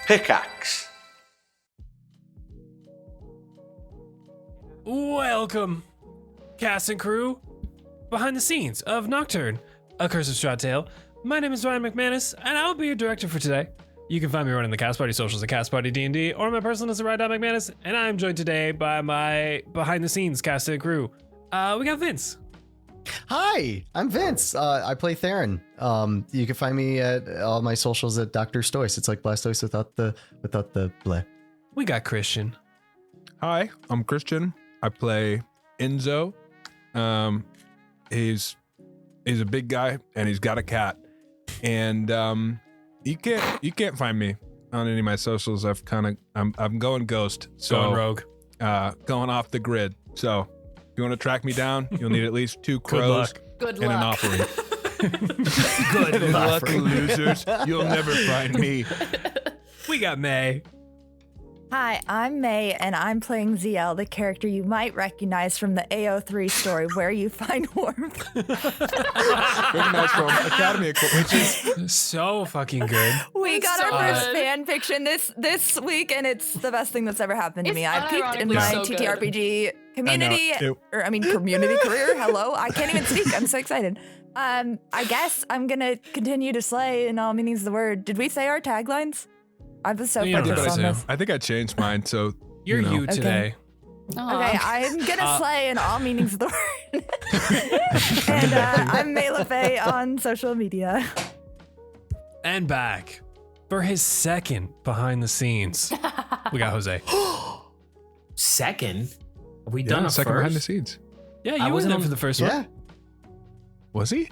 Pickaxe. Welcome, cast and crew, behind the scenes of Nocturne, A Curse of Strahd Tale. My name is Ryan McManus, and I'll be your director for today. You can find me running the Cast Party socials at Cast Party D&D, or my personal is Ryan.McManus, and I'm joined today by my behind the scenes cast and crew. We got Vince. Hi, I'm Vince. I play Theren. You can find me at all my socials at Dr. Stoice. It's like Blastoise without the bleh. We got Christian. Hi, I'm Christian. I play Enzo. He's a big guy and he's got a cat. And you can't find me on any of my socials. I'm going ghost. So Going rogue. Going off the grid. So if you want to track me down, you'll need at least 2 Good crows luck. Good and an luck. offering. Good luck. Lucky losers. You'll never find me. We got May. Hi, I'm May, and I'm playing Zielle, the character you might recognize from the AO3 story, Where You Find Warmth. Recognized from Academy, which is So fucking good. We got so our first good. fan fiction this week, and it's the best thing that's ever happened to It's me. I peaked in unironically my so good. TTRPG community, It- community career. Hello, I can't even speak. I'm so excited. I guess I'm gonna continue to slay in all meanings of the word. Did we say our taglines? I was so You don't focused have on to. this. I think I changed mine. So You're know. you today. Aw. Okay, I'm gonna slay in all meanings of the word. And I'm May LaFay on social media. And back for his second behind the scenes. We got Jose. Second? Have we Yeah, done a second behind the first? scenes. Yeah, you I were wasn't there on- for the first Yeah. one. Was he?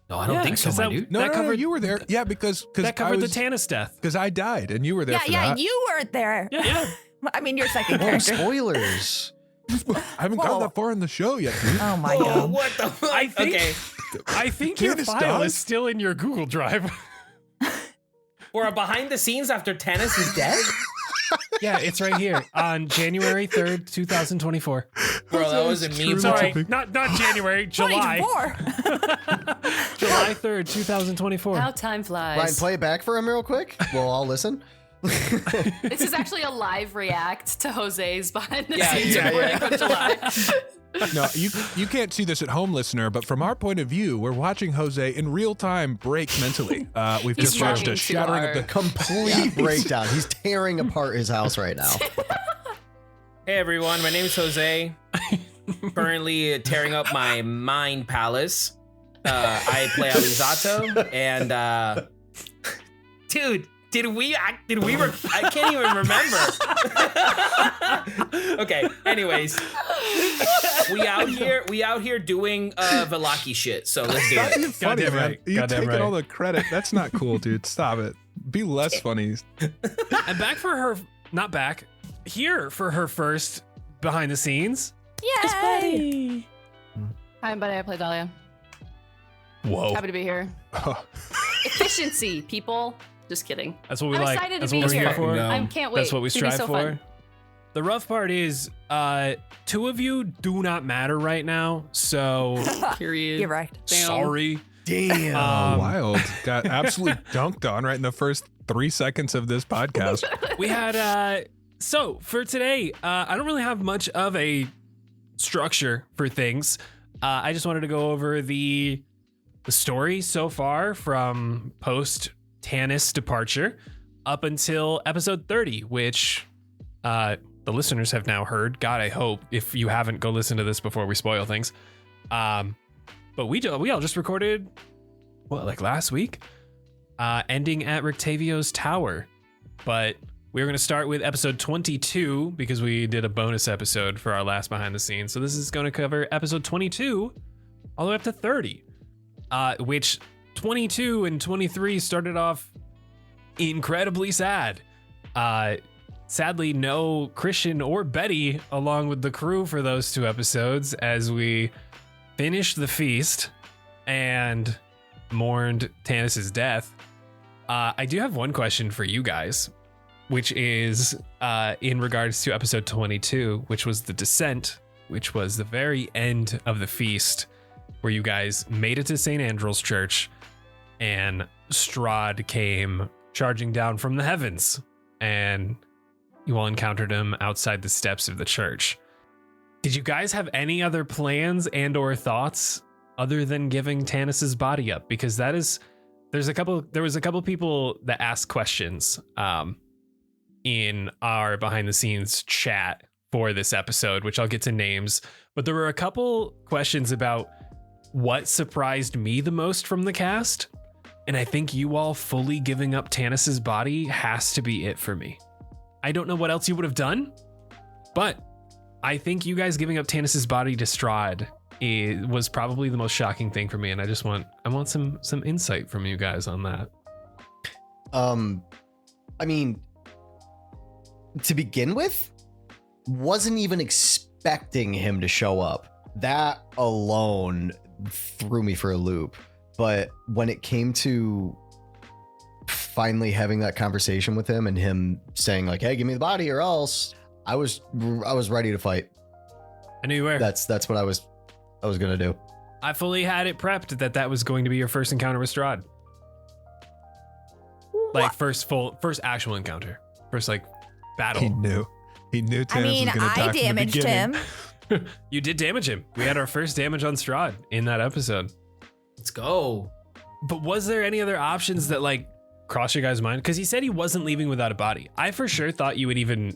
No, I don't Yeah, think so, 'cause my that- dude. No, That no, covered- you were there. Yeah, because That covered the Tannis death. Because I died and you were there for that. You weren't there. Yeah. I mean, your second Oh, character. spoilers. I haven't Whoa. gotten that far in the show yet, dude. Oh my Oh, god. what the fuck? I think, Okay. I think your Tannis file dies? is still in your Google Drive. We're behind the scenes after Tannis is dead? Yeah, it's right here on January 3rd, 2024. Bro, that wasn't me. Truly bro. Sorry, big- not January, July. 24. July 3rd, 2024. How time flies. Ryan, play it back for him real quick. We'll all listen. This is actually a live react to Jose's behind the Yeah, scenes yeah, recording from July. No, you can't see this at home, listener, but from our point of view, we're watching Jose in real time break mentally. We've He's just watched trying a too shattering of the hard. Complete breakdown. He's tearing apart his house right now. Hey everyone, my name is Jose. Currently tearing up my mind palace. I play Alizzato, and dude, did we? I can't even remember. Okay. Anyways, we out here doing Velaki shit. So let's do it. funny, Goddamn man. right. You Goddamn taking right. all the credit. That's not cool, dude. Stop it. Be less funny. And back for her, not back, here for her first behind the scenes. Yay! Hi, buddy. I play Dahlia. Whoa. Happy to be here. Efficiency, people. Just kidding. That's what we I'm like. excited That's to what be we're here. here for. No. I can't wait. That's what we It's gonna be strive so for. fun. The rough part is 2 of you do not matter right now, so Period. You're right. Damn. sorry. Damn. Wild. Got absolutely dunked on right in the first 3 seconds of this podcast. We had so for today, I don't really have much of a structure for things. I just wanted to go over the story so far from post Tannis departure up until episode 30, which the listeners have now heard. God, I hope if you haven't, go listen to this before we spoil things. But we all just recorded like last week, ending at Rictavio's tower. But we're going to start with episode 22 because we did a bonus episode for our last behind the scenes. So this is going to cover episode 22 all the way up to 30, which 22 and 23 started off incredibly sad. Sadly, no Christian or Betty along with the crew for those 2 episodes as we finished the feast and mourned Tannis's death. I do have one question for you guys, which is in regards to episode 22, which was the descent, which was the very end of the feast where you guys made it to St. Andrew's Church and Strahd came charging down from the heavens and you all encountered him outside the steps of the church. Did you guys have any other plans and or thoughts other than giving Tanis's body up? Because there was a couple people that asked questions in our behind the scenes chat for this episode, which I'll get to names, but there were a couple questions about what surprised me the most from the cast. And I think you all fully giving up Tanis's body has to be it for me. I don't know what else you would have done, but I think you guys giving up Tanis's body to Strahd was probably the most shocking thing for me. And I want some insight from you guys on that. I mean, to begin with, wasn't even expecting him to show up. That alone threw me for a loop. But when it came to finally having that conversation with him and him saying like, "Hey, give me the body or else," I was ready to fight. I knew you were. That's what I was gonna do. I fully had it prepped that was going to be your first encounter with Strahd. Like first actual encounter, first like battle. He knew Tanis was gonna I die damaged him. You did damage him. We had our first damage on Strahd in that episode. Let's go. But was there any other options that like crossed your guys' mind? Because he said he wasn't leaving without a body. I for sure thought you would even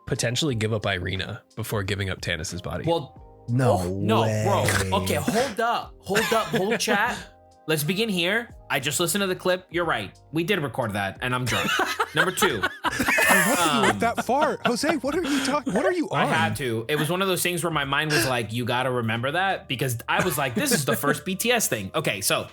potentially give up Irina before giving up Tanis's body. Well, No way. Bro. Okay, hold up, chat. Let's begin here. I just listened to the clip. You're right. We did record that, and I'm drunk. Number 2. You went that far, Jose. What are you talking? What are you on? I had to. It was one of those things where my mind was like, "You got to remember that," because I was like, "This is the first BTS thing." Okay, so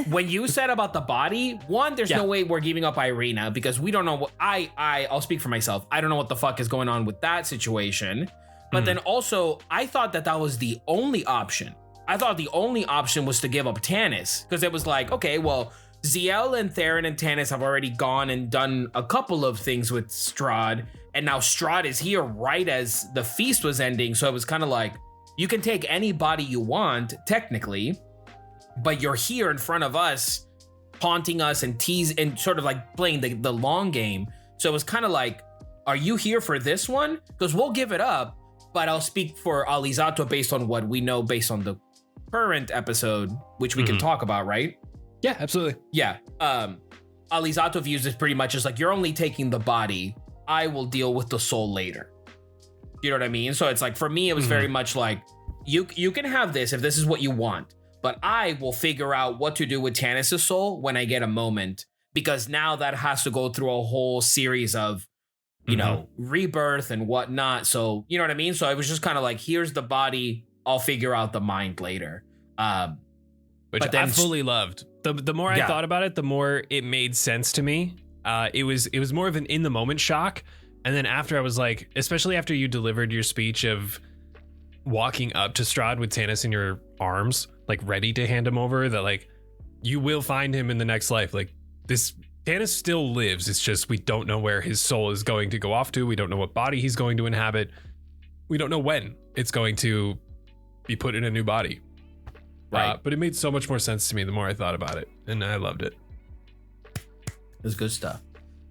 when you said about the body, one, there's no way we're giving up Irina because we don't know what I'll speak for myself. I don't know what the fuck is going on with that situation. But then also, I thought that was the only option. I thought the only option was to give up Tanis because it was like, okay, well, Zielle and Theren and Tanis have already gone and done a couple of things with Strahd, and now Strahd is here right as the feast was ending. So it was kind of like, you can take any body you want, technically, but you're here in front of us, haunting us and and sort of like playing the long game. So it was kind of like, are you here for this one? Because we'll give it up, but I'll speak for Alizzato based on what we know based on the current episode, which we can talk about, right? Yeah, absolutely. Yeah. Alizzato views it pretty much as like, you're only taking the body. I will deal with the soul later. You know what I mean? So it's like, for me, it was very much like, you can have this if this is what you want, but I will figure out what to do with Tanis' soul when I get a moment, because now that has to go through a whole series of, you know, rebirth and whatnot. So, you know what I mean? So it was just kind of like, here's the body. I'll figure out the mind later. Which but then, I fully loved. The more I thought about it, the more it made sense to me. It was more of an in the moment shock. And then after, I was like, especially after you delivered your speech of walking up to Strahd with Tanis in your arms, like ready to hand him over, that like, you will find him in the next life. Like this, Tanis still lives. It's just, we don't know where his soul is going to go off to. We don't know what body he's going to inhabit. We don't know when it's going to be put in a new body. Right. But it made so much more sense to me the more I thought about it, and I loved it. It was good stuff.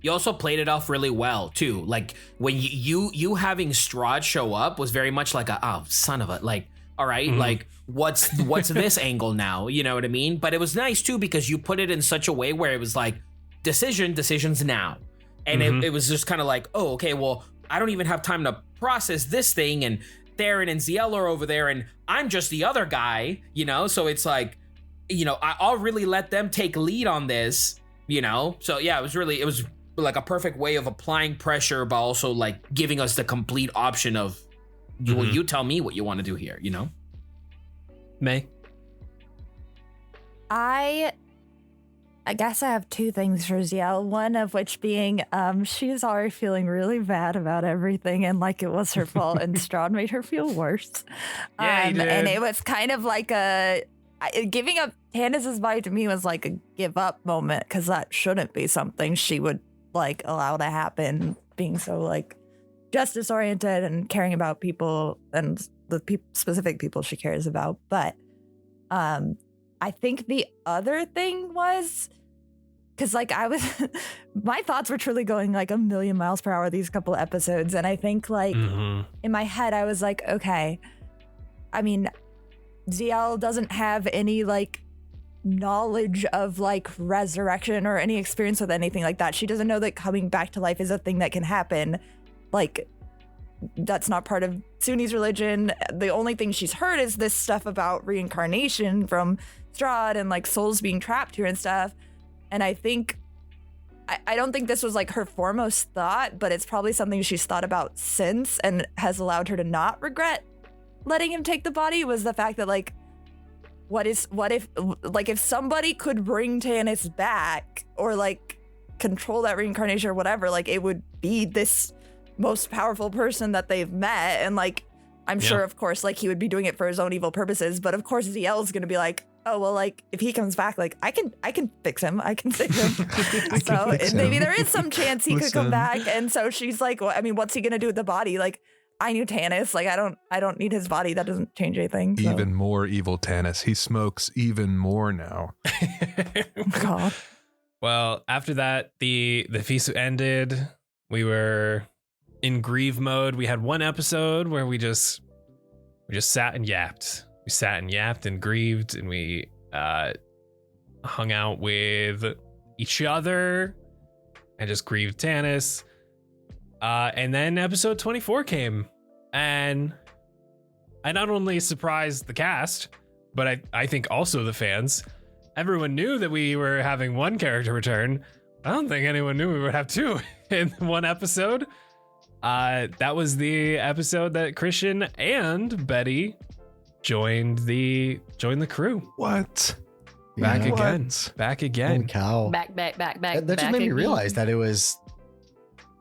You also played it off really well too. Like when you having Strahd show up was very much like a son of a, like, all right, like what's this angle now? You know what I mean? But it was nice too because you put it in such a way where it was like decisions now, and it was just kind of like, oh, okay, well, I don't even have time to process this thing, and Theren and Zielle are over there, and I'm just the other guy, you know? So it's like, you know, I'll really let them take lead on this, you know? So yeah, it was like a perfect way of applying pressure, but also like giving us the complete option of, well, you tell me what you want to do here, you know? May? I guess I have 2 things for Zielle, one of which being she's already feeling really bad about everything and like it was her fault, and Strahd made her feel worse. Yeah, he did. And it was kind of like giving up Tanis's body to me was like a give up moment, because that shouldn't be something she would like allow to happen, being so like justice oriented and caring about people and the specific people she cares about. But I think the other thing was because like I was, my thoughts were truly going like a million miles per hour these couple episodes. And I think like in my head, I was like, okay, I mean, Zielle doesn't have any like knowledge of like resurrection or any experience with anything like that. She doesn't know that coming back to life is a thing that can happen. Like, that's not part of Suni's religion. The only thing she's heard is this stuff about reincarnation from Strahd and like souls being trapped here and stuff. And I think, I don't think this was like her foremost thought, but it's probably something she's thought about since and has allowed her to not regret letting him take the body, was the fact that like, what if like if somebody could bring Tanis back or like control that reincarnation or whatever, like it would be this most powerful person that they've met. And like, I'm sure of course, like he would be doing it for his own evil purposes, but of course Zielle's gonna be like, oh, well, like if he comes back, like I can fix him. I can save him. So maybe there is some chance he could come back. And so she's like, well, I mean, what's he gonna do with the body? Like, I knew Tanis. Like, I don't need his body. That doesn't change anything. So. Even more evil Tanis. He smokes even more now. God. Well, after that, the feast ended. We were in grieve mode. We had one episode where we just sat and yapped. We sat and yapped and grieved, and we hung out with each other and just grieved Tanis. And then episode 24 came, and I not only surprised the cast, but I think also the fans. Everyone knew that we were having one character return. I don't think anyone knew we would have two in one episode. That was the episode that Christian and Betty joined the crew. What? Back Yeah. again. What? Back Holy again. cow. Back. That just back made me again. realize that it was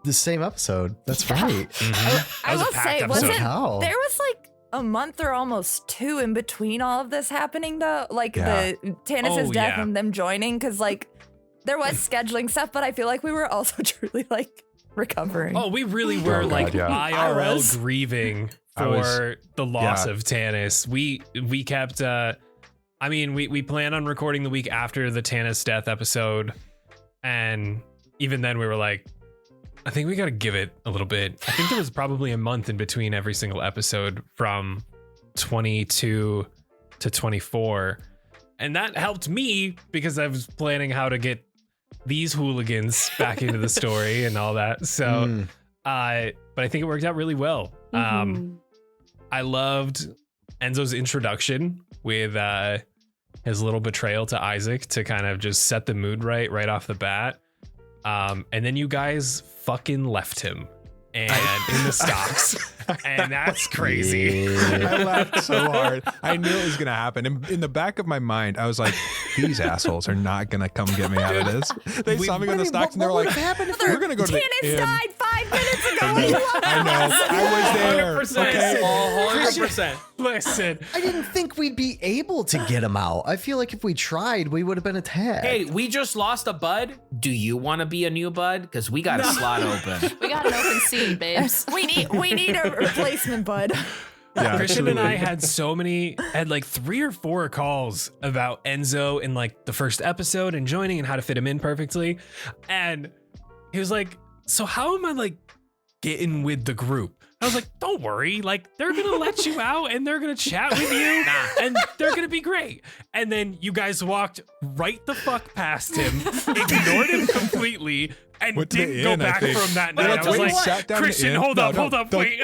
the same episode. That's right. Mhm. I That was a will packed say, episode. wasn't How? there was like a month or almost two in between all of this happening though? Like Yeah. the Tanis's Oh, death yeah. and them joining, because like there was scheduling stuff, but I feel like we were also truly like recovering. Oh, we really were God, like yeah. I IRL was. grieving I for was- the loss yeah. of Tanis. We kept I mean, we planned on recording the week after the Tanis death episode, and even then we were like, I think we gotta give it a little bit. I think there was probably a month in between every single episode from 22 to 24, and that helped me because I was planning how to get these hooligans back into the story and all that. So but I think it worked out really well. I loved Enzo's introduction with his little betrayal to Isaac to kind of just set the mood right off the bat. And then you guys fucking left him and in the stocks. And that's crazy. I laughed so hard. I knew it was gonna happen. In the back of my mind, I was like, "These assholes are not gonna come get me out of this." They saw me on the stocks and they were like, "We're gonna go to the Tanis inn." died 5 minutes ago. What do you want? I know. I was there. 100%. Okay. 100%. Listen, I didn't think we'd be able to get him out. I feel like if we tried, we would have been attacked. Hey, we just lost a bud. Do you want to be a new bud? Because we got a slot open. We got an open seat, babes. We need a replacement, bud. Yeah, Christian and I absolutely. had like 3 or 4 calls about Enzo in like the first episode and joining and how to fit him in perfectly. And he was like, so how am I like getting with the group? I was like, don't worry, like they're gonna let you out and they're gonna chat with you and they're gonna be great. And then you guys walked right the fuck past him, ignored him completely, and Went to the didn't go inn, I back think. from that But night. I'll I tell was you like, what, sat down in the Christian, inn. hold No, up, don't- wait.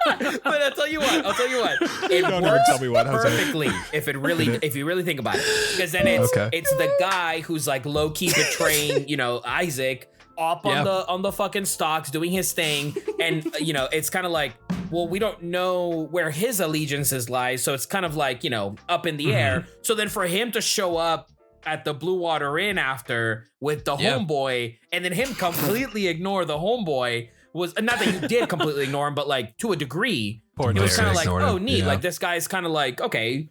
But I'll tell you what. It Don't even works tell me what, Jose. perfectly if you really think about it. Because then it's the guy who's like low key betraying, Isaac up on the fucking stocks doing his thing, and it's kind of like, well, we don't know where his allegiances lie, so it's kind of like up in the air. So then for him to show up at the Blue Water Inn after with the homeboy, and then him completely ignore the homeboy was not that you did completely ignore him, but like to a degree, Poor it was kind of like, ignored him. oh, neat. Yeah. Like this guy's kind of like, okay,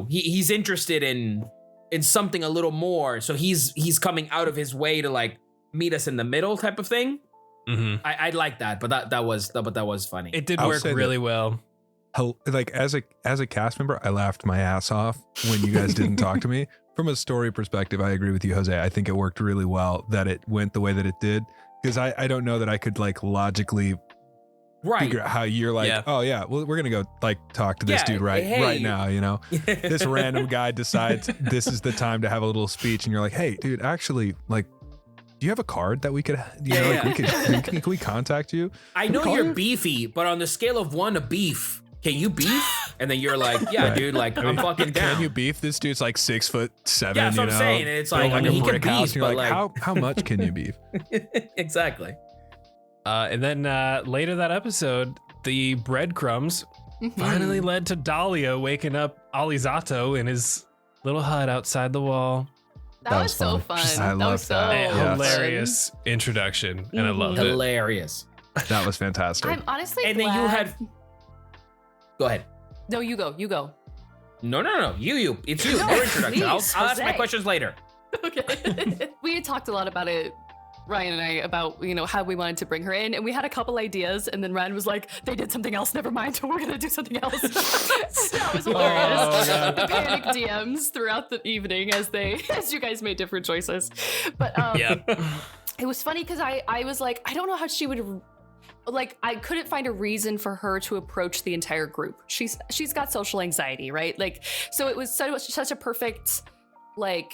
he's interested in something a little more, so he's coming out of his way to like meet us in the middle type of thing. I like that, but that was funny. It did I'll work say that- really well. Like as a cast member, I laughed my ass off when you guys didn't talk to me. from a story perspective, I agree with you, Jose. I think it worked really well that it went the way that it did, because I don't know that I could like logically figure out how you're like, oh yeah, well, we're gonna go like talk to this dude right now, you know. This random guy decides this is the time to have a little speech, and you're like, hey dude, actually, like, do you have a card that we could, can we contact you? I know you're beefy, but on the scale of 1 to beef, can you beef? And then you're like, dude, like, I'm fucking down. Can you beef? This dude's like 6'7". Yeah, that's what I'm saying. And it's like, a he can brick beef, house. And you're but like, how much can you beef? Exactly. And then later that episode, the breadcrumbs finally led to Dahlia waking up Alizzato in his little hut outside the wall. That was so fun. I love that. Hilarious introduction, and I loved it. Hilarious. That was fantastic. I'm honestly And glad. then you had. Go ahead. No, you go. You go. No. You. It's you. No, Your introduction. I'll please, ask my Jose. questions later. Okay. We had talked a lot about it, Ryan and I, about, how we wanted to bring her in, and we had a couple ideas, and then Ryan was like, they did something else, never mind, we're gonna do something else. That was hilarious. The panic DMs throughout the evening as you guys made different choices. But it was funny because I was like, I don't know how she would, like, I couldn't find a reason for her to approach the entire group. She's got social anxiety, right? Like, so it was such a perfect, like,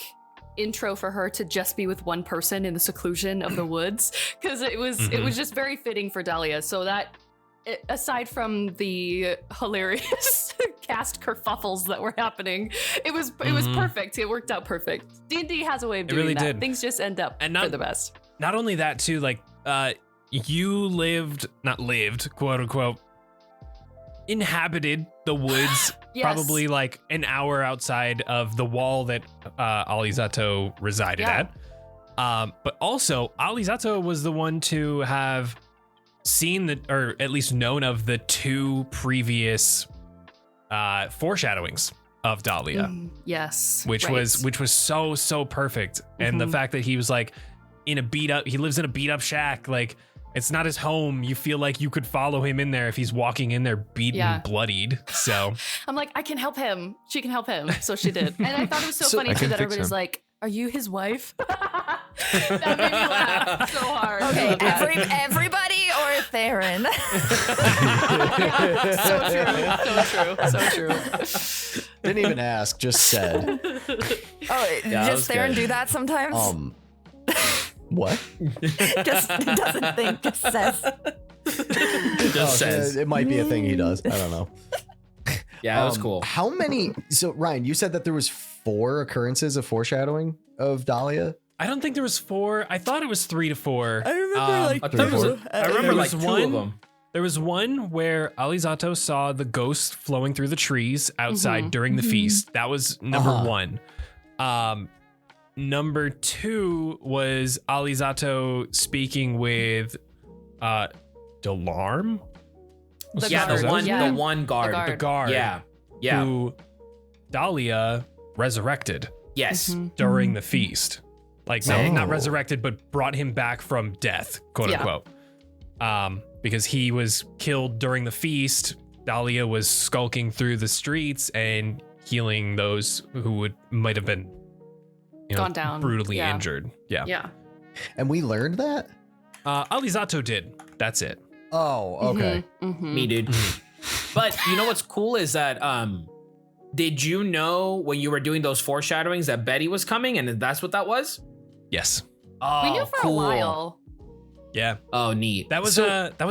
intro for her to just be with one person in the seclusion of the woods, because it was just very fitting for Dahlia. So that, aside from the hilarious cast kerfuffles that were happening, it was perfect. It worked out perfect. D&D has a way of doing really that. did. Things just end up for the best. Not only that, too, like, you quote unquote, inhabited the woods. Yes. Probably like an hour outside of the wall that Alizzato resided at. But also, Alizzato was the one to have seen or at least known of the 2 previous foreshadowings of Dahlia. Yes. Which was so perfect. And the fact that he was like he lives in a beat up shack, like, it's not his home. You feel like you could follow him in there if he's walking in there beaten and bloodied. So I'm like, I can help him. She can help him. So she did. And I thought it was so funny too that everybody's like, are you his wife? That made me laugh so hard. Okay, everybody or Theren? So true. Didn't even ask, just said. Does Theren do that sometimes? What? Just doesn't think, just says. Just says. It might be a thing he does. I don't know. Yeah, that was cool. How many? So Ryan, you said that there was 4 occurrences of foreshadowing of Dahlia. I don't think there was 4. I thought it was 3 to 4. I remember I remember like 2 of them. There was one where Alizzato saw the ghost flowing through the trees outside during the feast. That was number 1. Number 2 was Alizzato speaking with Delarm? The one guard. The guard. Yeah. Who Dahlia resurrected Yes. during the feast. Like, not resurrected, but brought him back from death, quote unquote. Because he was killed during the feast. Dahlia was skulking through the streets and healing those who might have been gone down, brutally injured. Yeah. And we learned that? Alizzato did. That's it. Oh, okay. Me, dude. But you know what's cool is that did you know when you were doing those foreshadowings that Betty was coming, and that's what that was? Yes. Oh, We knew for cool. a while. Yeah. Oh, neat. That was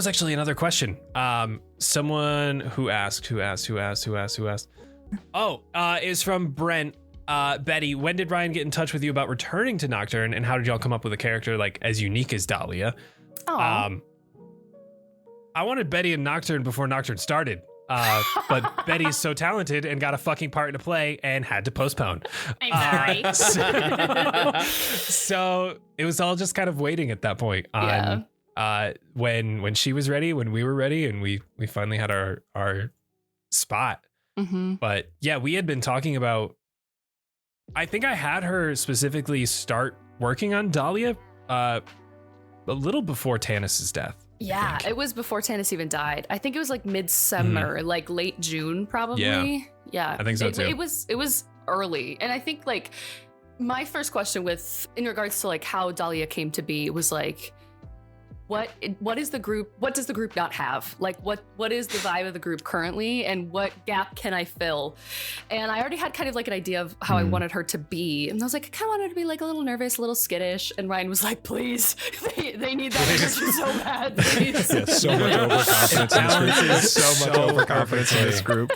actually another question. Someone who asked. Oh, is from Brent. Betty, when did Ryan get in touch with you about returning to Nocturne, and how did y'all come up with a character like as unique as Dahlia? Oh. I wanted Betty in Nocturne before Nocturne started. But Betty's so talented and got a fucking part to play and had to postpone. I'm sorry. So it was all just kind of waiting at that point on when she was ready, when we were ready, and we finally had our spot. But yeah, we had been talking about, I think I had her specifically start working on Dahlia a little before Tanis's death. Yeah, it was before Tanis even died. I think it was like midsummer, like late June, probably. Yeah, I think so too. It was early. And I think like my first question in regards to like how Dahlia came to be was like, what is the group? What does the group not have? Like what is the vibe of the group currently, and what gap can I fill? And I already had kind of like an idea of how I wanted her to be, and I was like, I kind of wanted her to be like a little nervous, a little skittish. And Ryan was like, please, they need that energy so bad. Please. Yeah, so much overconfidence in this group. So much overconfidence in this group.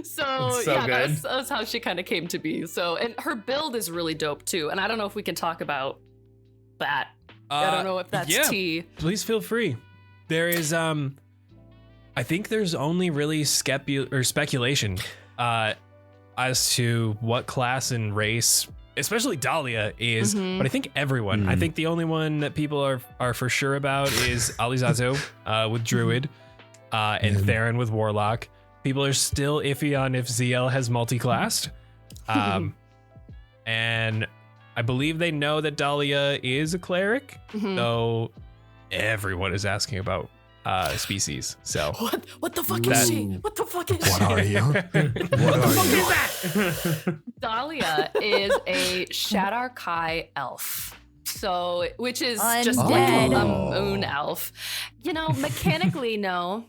So yeah, that's how she kind of came to be. So, and her build is really dope too. And I don't know if we can talk about that. I don't know if that's tea. Please feel free. There is, I think there's only really speculation as to what class and race, especially Dahlia, is. But I think everyone. I think the only one that people are for sure about is Alizzato with Druid and Theren with Warlock. People are still iffy on if Zielle has multi-classed. And I believe they know that Dahlia is a cleric, though everyone is asking about species. So what the fuck is she? What the fuck is she? What are you? What the fuck is that? Dahlia is a Shadar Kai elf. So, which is Undead. just like a moon elf. You know, mechanically, no.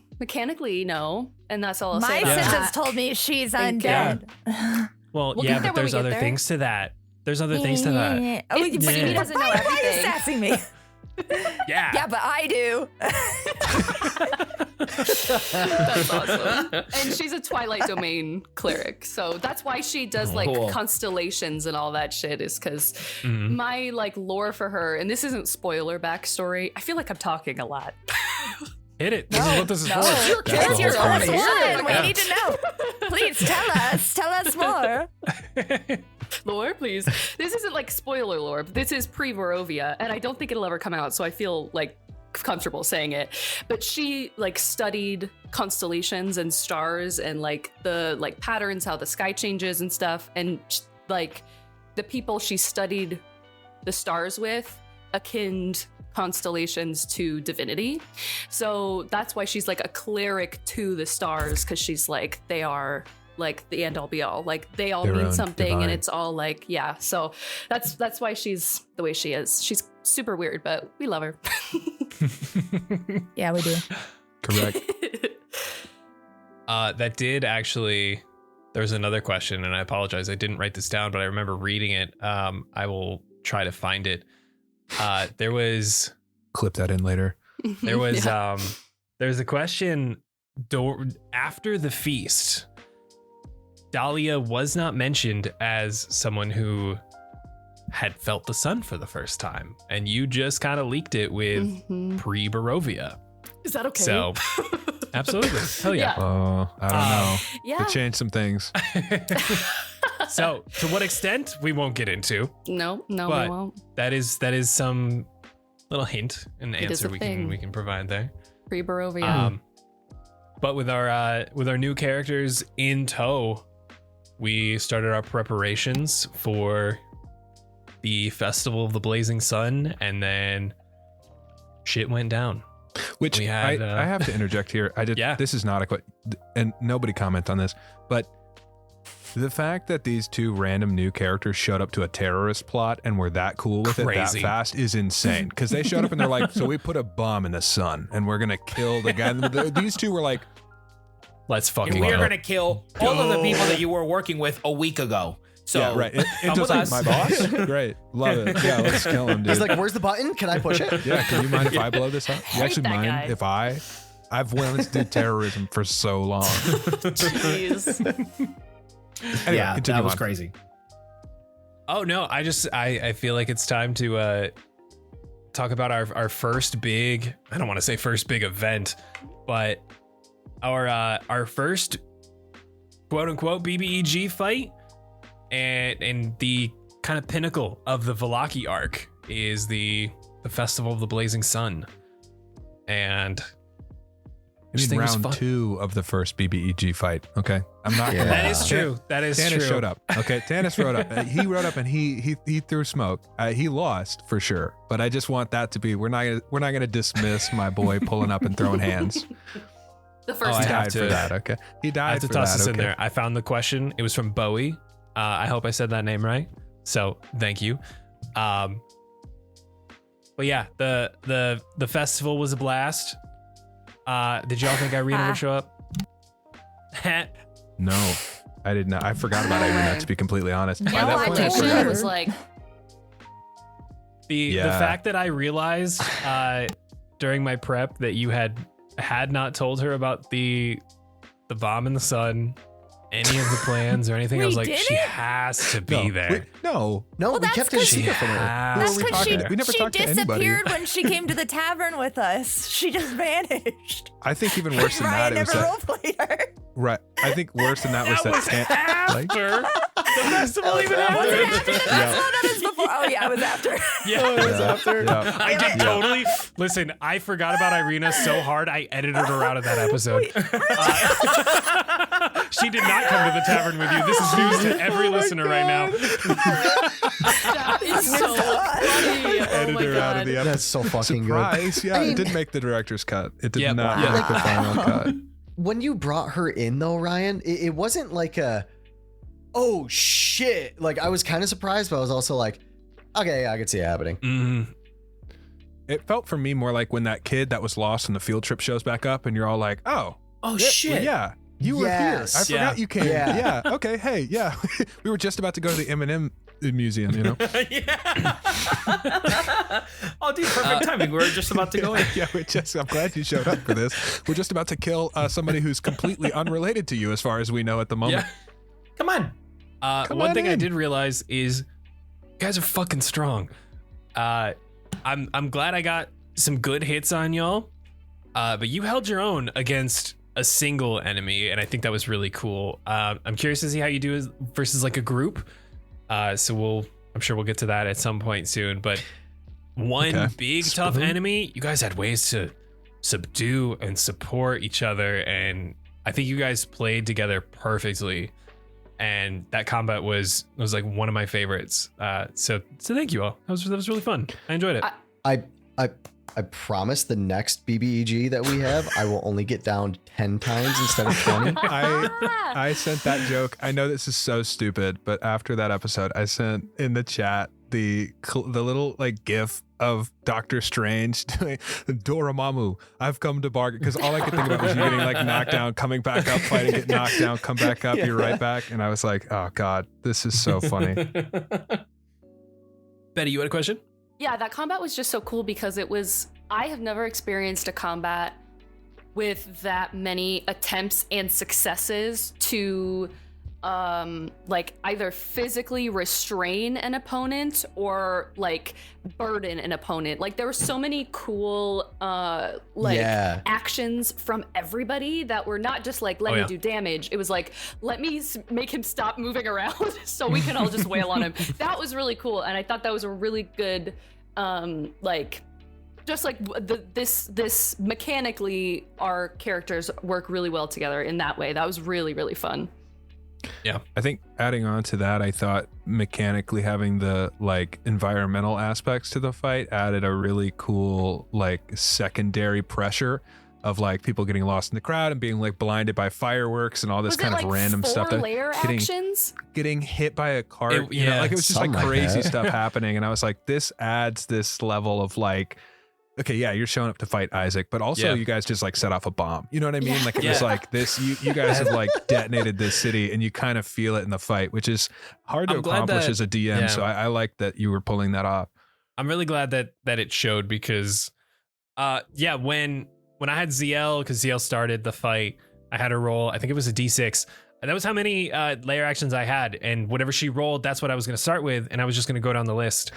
And that's all I'll My say about sis that. has told me she's Thank undead. well, We'll yeah, get there but when we there's get other there. things to that. There's other things to that. Oh, But he doesn't know why are you everything. sassing me? Yeah. Yeah, but I do. That's awesome. And she's a Twilight Domain cleric. So that's why she does like Cool. constellations and all that shit, is because my like lore for her, and this isn't spoiler backstory. I feel like I'm talking a lot. Hit it. This is what this is for. It's your That's first the whole one. We need to know. Please tell us. Tell us more. Lore, please. This isn't like spoiler lore, but this is pre-Barovia, and I don't think it'll ever come out, so I feel like comfortable saying it. But she like studied constellations and stars and like the like patterns, how the sky changes and stuff, and like the people she studied the stars with akined constellations to divinity. So that's why she's like a cleric to the stars, because she's like, they are like the end all be all, like they all Their mean own something divine. and it's all like, yeah. So that's why she's the way she is. She's super weird, but we love her. Yeah, we do. Correct. That did actually. There's another question, and I apologize. I didn't write this down, but I remember reading it. I will try to find it. There was Clip that in later. there's a question after the feast. Dahlia was not mentioned as someone who had felt the sun for the first time, and you just kind of leaked it with pre-Barovia. Is that okay? So, absolutely, hell yeah. Oh, I don't know. Yeah. Could change some things. So, to what extent we won't get into. No, But we won't. That is some little hint and It is answer a we thing. can provide there. Pre-Barovia. But with our new characters in tow, we started our preparations for the Festival of the Blazing Sun, and then shit went down. Which We had, I have to interject here. Yeah. This is not and nobody comment on this, but the fact that these two random new characters showed up to a terrorist plot and were that cool with it that Crazy. fast is insane. Because they showed up and they're like, so we put a bomb in the sun and we're gonna kill the guy. These two were like, Let's And fucking we are go. going to kill all of the people that you were working with a week ago. So, yeah, right. come Enzo's with like, us. my boss? Great. Love it. Yeah, let's kill him, dude. He's like, where's the button? Can I push it? Yeah, can you mind if I blow this up? You actually that mind guy. if I've wanted to do terrorism for so long. Jeez. Anyway, Yeah, continue that was on. crazy. Oh no, I feel like it's time to talk about our first big, I don't want to say first big event, but our first quote unquote BBEG fight, and the kind of pinnacle of the Vallaki arc is the Festival of the Blazing Sun. And I just In think it was round fun. 2 of the first BBEG fight. Okay, I'm not. Yeah. That is true. That is Tanis true. showed up. Okay, Tanis rode up. He rode up and he threw smoke. He lost for sure, but I just want that to be. We're not gonna dismiss my boy pulling up and throwing hands. The Oh, first I He have died to- for that. Okay, he I died have to for toss that. this in Okay. there. I found the question. It was from Bowie. I hope I said that name right. So thank you. But yeah, the festival was a blast. Did y'all think Irina would show up? No, I did not. I forgot about Irina, to be completely honest. By that point, I She forgot. was like, The fact that I realized during my prep that you had not told her about the bomb in the sun, any of the plans or anything, I was We like, didn't? she has to be there. No. No, we that's kept it a 'cause secret from her. That's we because talking? We never she talked to anybody. disappeared when she came to the tavern with us. She just vanished. I think even worse than Ryan that, it was never that. roleplayed her. Right. I think worse than that was that. After the festival, even Was after. it after the festival? That was before. Oh yeah, it was after. Yeah, it was after. Yeah. I did totally listen. I forgot about Irina so hard. I edited her out of that episode. She did not come to the tavern with you. This is news to every listener right now. that is so funny. Oh Edited my her out of god. the episode. That's so fucking Surprise. Yeah, I mean- it did make the director's cut. It did Yeah, not yeah. make the final cut. When you brought her in though, Ryan, it wasn't like a, oh shit. Like I was kind of surprised, but I was also like, okay, yeah, I could see it happening. Mm. It felt for me more like when that kid that was lost on the field trip shows back up and you're all like, oh, Oh well, shit! yeah, you were here. Yes. I forgot you came. Yeah. Yeah. Okay. Hey. Yeah. We were just about to go to the M&M museum. You know. Yeah. Oh, dude, perfect timing. We were just about to go in. Yeah. I'm glad you showed up for this. We're just about to kill somebody who's completely unrelated to you, as far as we know at the moment. Yeah. Come on. Come One on thing I in. did realize is you guys are fucking strong. I'm glad I got some good hits on y'all. But you held your own against a single enemy, and I think that was really cool. I'm curious to see how you do versus like a group. So I'm sure we'll get to that at some point soon. But one Okay. big tough enemy, you guys had ways to subdue and support each other, and I think you guys played together perfectly. And that combat was like one of my favorites. So thank you all. That was really fun. I enjoyed it. I promise the next BBEG that we have, I will only get down 10 times instead of 20. I sent that joke. I know this is so stupid, but after that episode, I sent in the chat the little like GIF of Doctor Strange doing Dormammu. I've come to bargain, because all I could think about was you getting like knocked down, coming back up, fighting, get knocked down, come back up, you're right back, and I was like, oh god, this is so funny. Betty, you had a question? Yeah, that combat was just so cool because I have never experienced a combat with that many attempts and successes to like either physically restrain an opponent or like burden an opponent. Like there were so many cool actions from everybody that were not just like let me do damage. It was like let me make him stop moving around so we can all just wail on him. That was really cool, and I thought that was a really good this mechanically our characters work really well together in that way. That was really, really fun. Yeah. I think adding on to that, I thought mechanically having the like environmental aspects to the fight added a really cool like secondary pressure of like people getting lost in the crowd and being like blinded by fireworks and all this Was kind it of like random stuff. That layer actions? getting hit by a cart, It like it was just like something like crazy that. stuff happening, and I was like, this adds this level of like, okay, yeah, you're showing up to fight Isaac, but also you guys just like set off a bomb. You know what I mean? Like it was like this, you guys have like detonated this city, and you kind of feel it in the fight, which is hard to I'm glad accomplish that- as a DM. So I like that you were pulling that off. I'm really glad that it showed because when I had Zielle, because Zielle started the fight, I had her roll, I think it was a D6. And that was how many layer actions I had. And whatever she rolled, that's what I was going to start with. And I was just going to go down the list.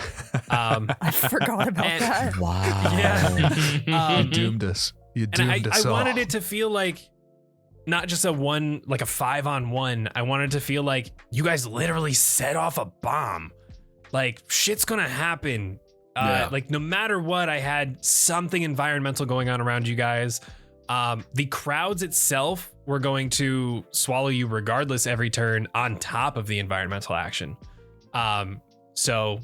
I forgot about And- that. Wow. Yeah. You doomed us. You And doomed us I all. wanted it to feel like not just a 5-on-1. I wanted to feel like you guys literally set off a bomb. Like shit's going to happen. Like no matter what, I had something environmental going on around you guys. The crowds itself were going to swallow you regardless every turn on top of the environmental action. So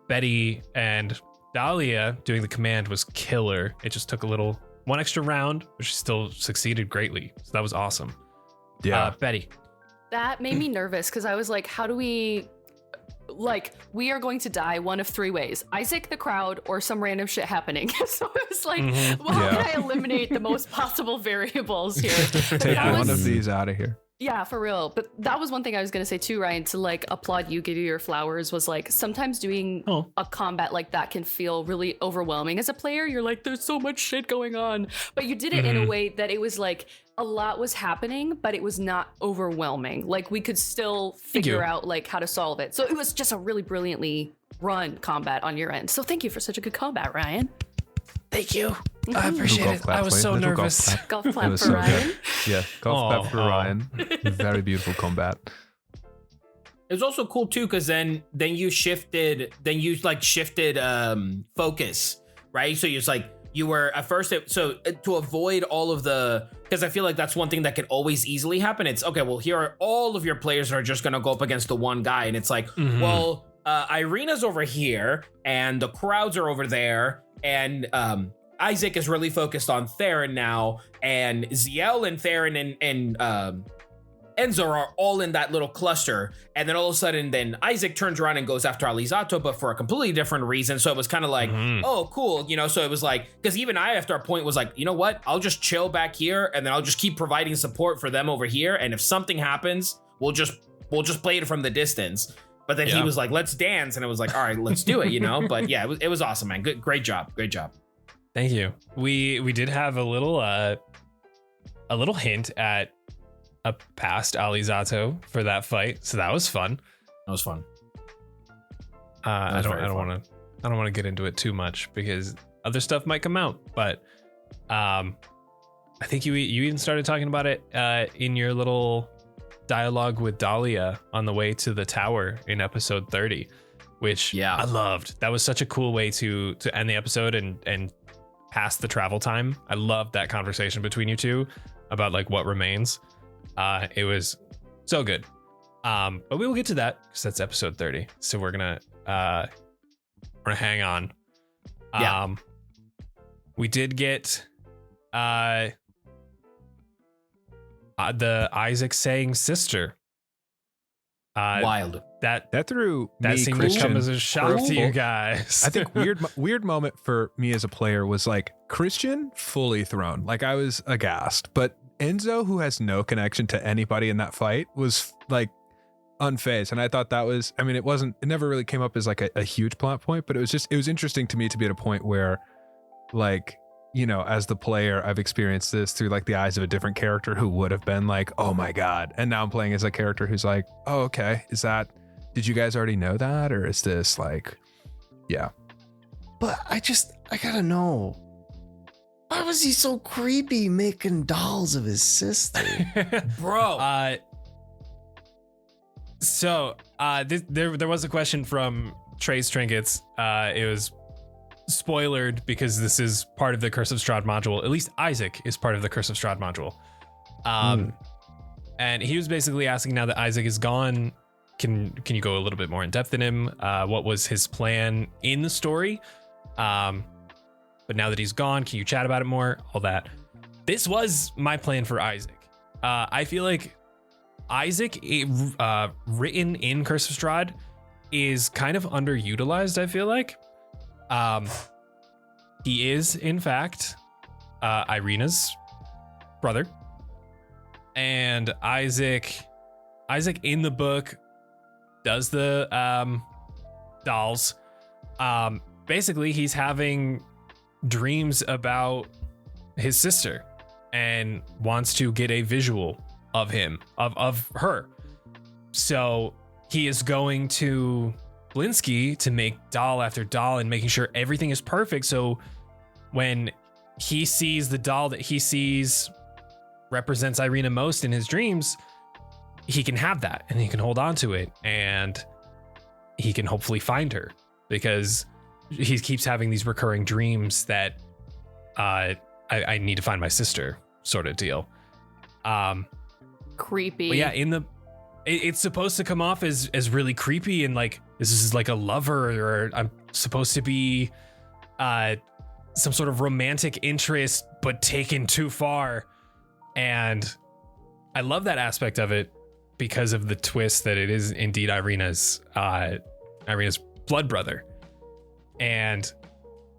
Betty and Dahlia doing the command was killer. It just took one extra round, but she still succeeded greatly. So that was awesome. Yeah. Betty. That made me nervous because I was like, how do we, like, we are going to die one of three ways: Isaac, the crowd, or some random shit happening. So it was like, well, how can I eliminate the most possible variables here? Take one of these out of here. Yeah, for real. But that was one thing I was going to say too, Ryan, to like applaud you, give you your flowers, was like sometimes doing a combat like that can feel really overwhelming. As a player, you're like, there's so much shit going on. But you did it in a way that it was like a lot was happening, but it was not overwhelming. Like we could still figure out like how to solve it. So it was just a really brilliantly run combat on your end. So thank you for such a good combat, Ryan. Thank you. I appreciate it. I was so nervous. Golf clap for Ryan. Yeah, golf clap for Ryan. Very beautiful combat. It was also cool too, because then you shifted focus, right? So it's like you were at first, to avoid all of the, because I feel like that's one thing that could always easily happen. It's okay, well, here are all of your players are just gonna go up against the one guy, and it's like, well, Irina's over here, and the crowds are over there, and Isaac is really focused on Theren now, and Zielle and Theren and Enzo are all in that little cluster, and then all of a sudden then Isaac turns around and goes after Alizzato, but for a completely different reason. So it was kind of like, oh, cool, you know. So it was like, because even I, after a point, was like, you know what, I'll just chill back here, and then I'll just keep providing support for them over here, and if something happens, we'll just play it from the distance. But then he was like, let's dance, and it was like, all right, let's do it, you know. But yeah, it was awesome, man. Great job. Thank you. We did have a little hint at a past Alizzato for that fight, so that was fun. That was fun. I don't want to get into it too much because other stuff might come out, but I think you even started talking about it in your little dialogue with Dahlia on the way to the tower in episode 30, which I loved. That was such a cool way to end the episode and pass the travel time. I loved that conversation between you two about like what remains. It was so good. But we will get to that because that's episode 30. So we're gonna hang on. We did get the Isaac saying sister. Wild. That threw that me, seemed Christian, to come as a shock to you guys. I think weird moment for me as a player was like Christian fully thrown. Like I was aghast, but Enzo, who has no connection to anybody in that fight, was like unfazed. And I thought that was, I mean, it never really came up as like a huge plot point, but it was interesting to me to be at a point where like, you know, as the player, I've experienced this through like the eyes of a different character who would have been like, oh my God. And now I'm playing as a character who's like, oh, okay. Did you guys already know that? Or is this like, yeah. But I gotta know. Why was he so creepy making dolls of his sister? Bro. There was a question from Trey's Trinkets. It was spoilered because this is part of the Curse of Strahd module. At least Isaac is part of the Curse of Strahd module. And he was basically asking, now that Isaac is gone, can you go a little bit more in depth in him? What was his plan in the story? But now that he's gone, can you chat about it more? All that. This was my plan for Isaac. I feel like Isaac, written in Curse of Strahd, is kind of underutilized, I feel like. He is, in fact, Irina's brother. And Isaac in the book does the dolls. Basically, he's having dreams about his sister and wants to get a visual of her. So he is going to Blinsky to make doll after doll and making sure everything is perfect. So when he sees the doll that he sees represents Irina most in his dreams, he can have that and he can hold on to it and he can hopefully find her, because he keeps having these recurring dreams that I need to find my sister sort of deal. Creepy. But yeah, it's supposed to come off as really creepy and like this is like a lover, or I'm supposed to be some sort of romantic interest, but taken too far. And I love that aspect of it, because of the twist that it is indeed Irina's blood brother. And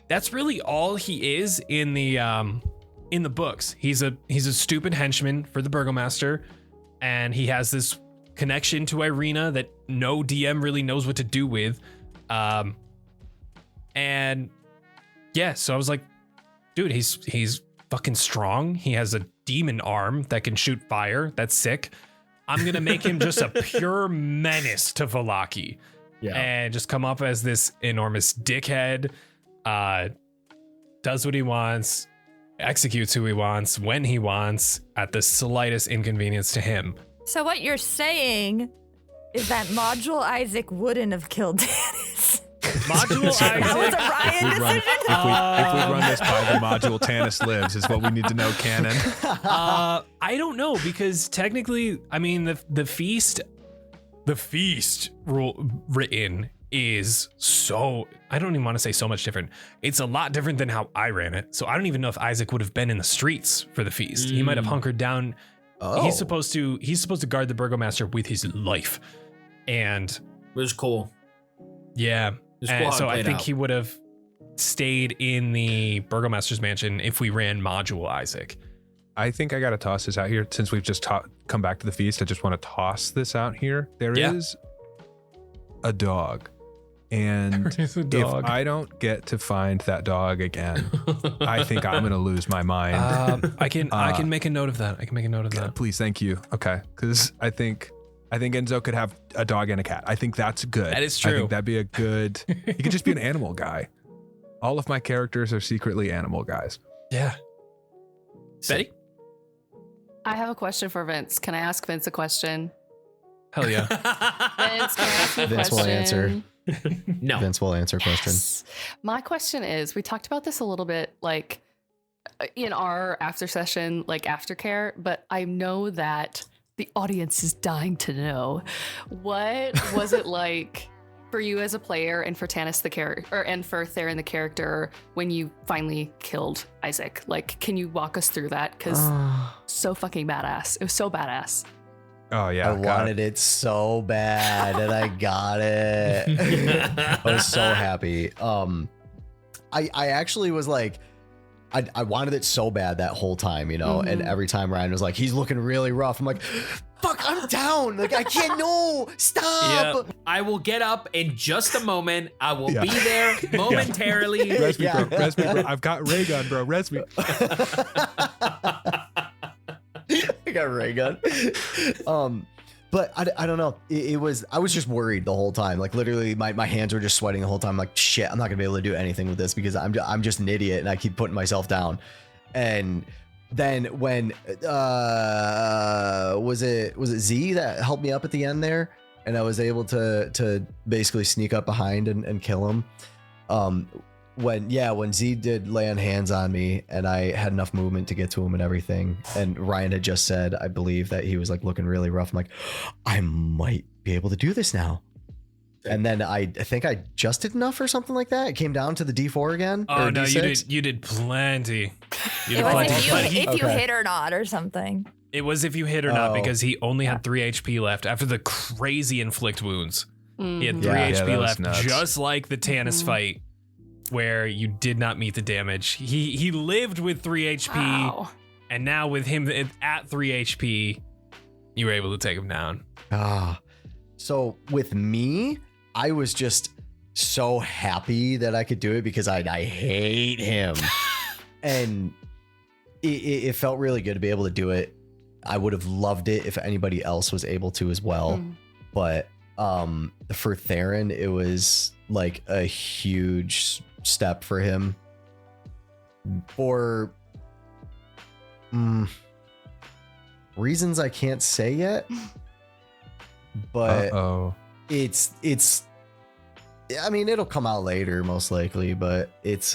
that's really all he is in the books. He's a stupid henchman for the burgomaster, and he has this connection to Irina that no DM really knows what to do with. And yeah, so I was like, dude, he's fucking strong. He has a demon arm that can shoot fire. That's sick. I'm gonna make him just a pure menace to Vallaki. Yeah. And just come up as this enormous dickhead, does what he wants, executes who he wants, when he wants, at the slightest inconvenience to him. So what you're saying is that Module Isaac wouldn't have killed Tanis. Module Isaac. That was a Ryan decision? If we run this by the module Tanis lives is what we need to know, canon. I don't know, because technically, I mean, the feast rule written is so, I don't even want to say so much different. It's a lot different than how I ran it. So I don't even know if Isaac would have been in the streets for the feast. He might have hunkered down. Oh. He's supposed to guard the burgomaster with his life. And it was cool. Yeah. And so I think he would have stayed in the burgomaster's mansion if we ran module Isaac. I think I got to toss this out here since we've just come back to the feast. I just want to toss this out here. There is a dog. And if I don't get to find that dog again, I think I'm going to lose my mind. I can make a note of that. Please, thank you. Okay. Because I think Enzo could have a dog and a cat. I think that's good. That is true. I think that'd be a good, he could just be an animal guy. All of my characters are secretly animal guys. Yeah. Betty? I have a question for Vince. Can I ask Vince a question? Hell yeah. Vince, can I ask you a Vince question? will answer. No. Vince will answer question. My question is, we talked about this a little bit, like in our after session, like aftercare, but I know that the audience is dying to know, what was it like for you as a player and for Tanis the character, and for Theren the character, when you finally killed Isaac? Like, can you walk us through that? Because so fucking badass. It was so badass. Oh yeah, I wanted it so bad, and I got it. I was so happy. I actually was like, I wanted it so bad that whole time, you know. And every time Ryan was like, he's looking really rough, I'm like, fuck, I'm down. Like, I can't. No, stop. Yep. I will get up in just a moment. I will be there momentarily. Res me, bro. Res me, bro. I've got ray gun, bro. Res me. I got a ray gun. But I don't know. I was just worried the whole time. Like, literally my hands were just sweating the whole time. Like, shit, I'm not gonna be able to do anything with this because I'm just an idiot and I keep putting myself down. And then when was it Z that helped me up at the end there, and I was able to basically sneak up behind and kill him. When Z did lay on hands on me and I had enough movement to get to him and everything, and Ryan had just said, I believe, that he was like looking really rough. I'm like, I might be able to do this now. And then I think I just did enough or something like that. It came down to the D4 again. Oh no, D6. you did plenty. It was if you hit or not or something. It was if you hit or not, because he only had 3 HP left after the crazy inflict wounds. He had 3 HP left, just like the Tanis fight, where you did not meet the damage. He lived with 3 HP, and now with him at 3 HP, you were able to take him down. So with me, I was just so happy that I could do it because I hate him. And it felt really good to be able to do it. I would have loved it if anybody else was able to as well. But for Theren, it was like a huge step for him for reasons I can't say yet. But it's I mean, it'll come out later most likely, but it's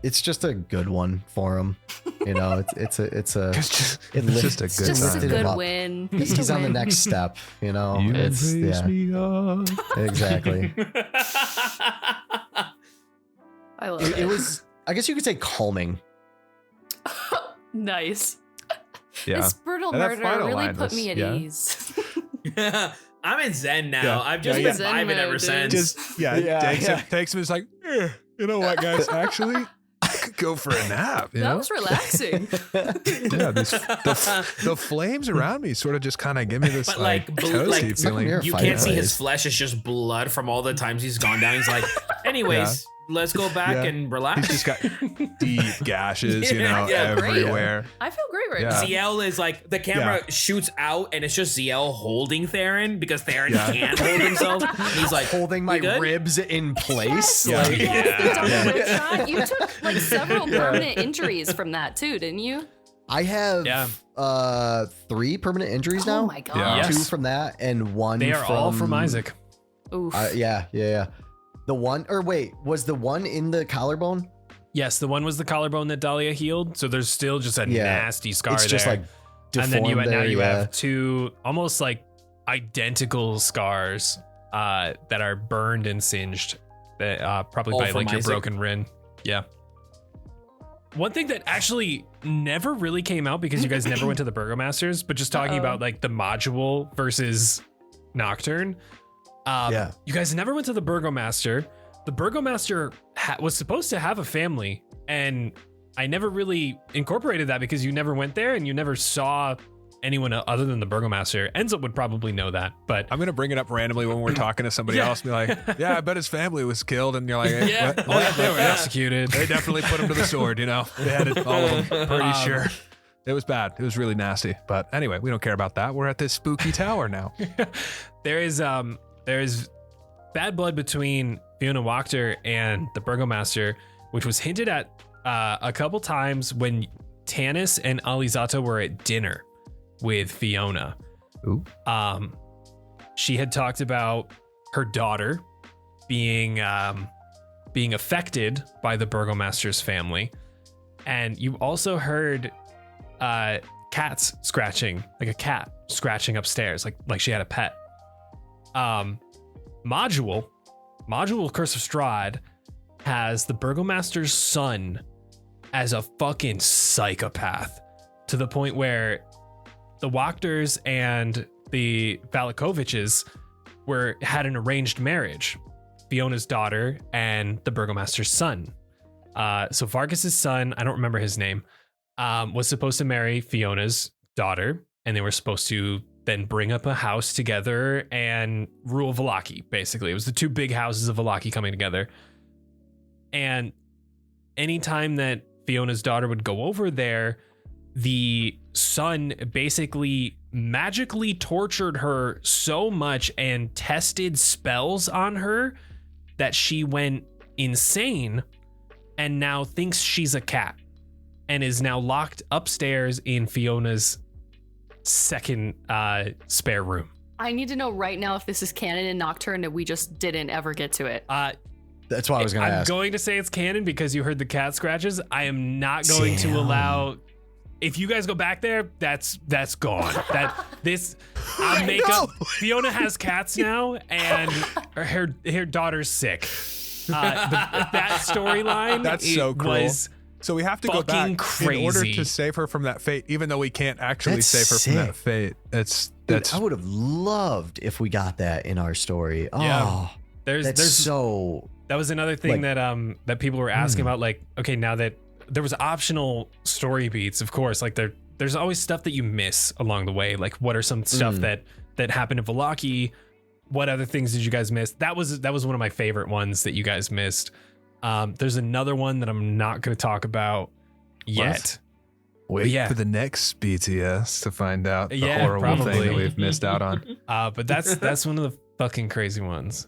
just a good one for him. You know, it's just a good win. He's on the next step, you know. Exactly. I love it. It was, I guess you could say, calming. Nice. Yeah. This brutal murder really put me at ease. I'm in Zen now. Yeah. I've just Yeah, been yeah. vibing Zen ever mode, since. dude. Just takes him. It's like, you know what, guys? Actually, I could go for a nap. You That know? was relaxing. Yeah, the flames around me sort of just kind of give me this But like toasty feeling. You're You fighting can't see his ways. flesh. It's just blood from all the times he's gone down. He's like, anyways, let's go back and relax. He's just got deep gashes, you know, Yeah, great. everywhere. I feel great right Yeah. now. Zielle is like, the camera shoots out and it's just Zielle holding Theren because Theren can't hold himself. He's like, Holding my "You good?" ribs in place. Yeah. Like, Yes, the double rib shot. You took like several permanent injuries from that too, didn't you? I have 3 permanent injuries now. Oh my god. Yeah. Two Yes. from that and one They are all from Isaac. Oof. Yeah. The one, or wait, was the one in the collarbone? Yes, the one was the collarbone that Dahlia healed. So there's still just a Yeah. nasty scar It's just there. like and deformed then you there, now you yeah. have 2 almost like identical scars that are burned and singed, probably All by from like your Isaac? broken rin. Yeah. One thing that actually never really came out because you guys never went to the Burgomasters, but just talking about like the module versus Nocturne. Yeah. You guys never went to the Burgomaster. The Burgomaster was supposed to have a family, and I never really incorporated that because you never went there and you never saw anyone other than the Burgomaster. Enzo would probably know that, but I'm gonna bring it up randomly when we're talking to somebody else. Be like, yeah, I bet his family was killed, and you're like, yeah, what? oh yeah, they were executed. They definitely put him to the sword. You know, they had it, all of them. Pretty sure. It was bad. It was really nasty. But anyway, we don't care about that. We're at this spooky tower now. There's bad blood between Fiona Wachter and the Burgomaster, which was hinted at a couple times when Tanis and Alizzato were at dinner with Fiona. Ooh. She had talked about her daughter being affected by the Burgomaster's family, and you also heard cats scratching, like a cat scratching upstairs, like she had a pet. Module Curse of Strahd has the Burgomaster's son as a fucking psychopath, to the point where the Wachters and the Valikoviches had an arranged marriage. Fiona's daughter and the Burgomaster's son. So Vargas's son, I don't remember his name, was supposed to marry Fiona's daughter, and they were supposed to then bring up a house together and rule Vallaki, basically. It was the 2 big houses of Vallaki coming together. And anytime that Fiona's daughter would go over there, the son basically magically tortured her so much and tested spells on her that she went insane and now thinks she's a cat and is now locked upstairs in Fiona's second spare room. I need to know right now if this is canon in Nocturne and we just didn't ever get to it. That's what I was going to I'm ask. going to say it's canon because you heard the cat scratches. I am not going to Damn. allow. If you guys go back there, that's gone. I'll make up. Fiona has cats now, and her daughter's sick. That storyline. That's so cool. Was So we have to go back fucking in order crazy. to save her from that fate, even though we can't actually That's save her from that sick. fate. That's Dude, I would have loved if we got that in our story. Oh, Yeah. that's so. That was another thing Like- that people were asking about. Like, okay, now that there was optional story beats, of course, like there's always stuff that you miss along the way. Like, what are some stuff that happened in Vallaki? What other things did you guys miss? That was one of my favorite ones that you guys missed. There's another one that I'm not going to talk about yet. wait yeah. for the next BTS to find out the Yeah, horrible thing probably. that we've missed out on. But that's one of the fucking crazy ones.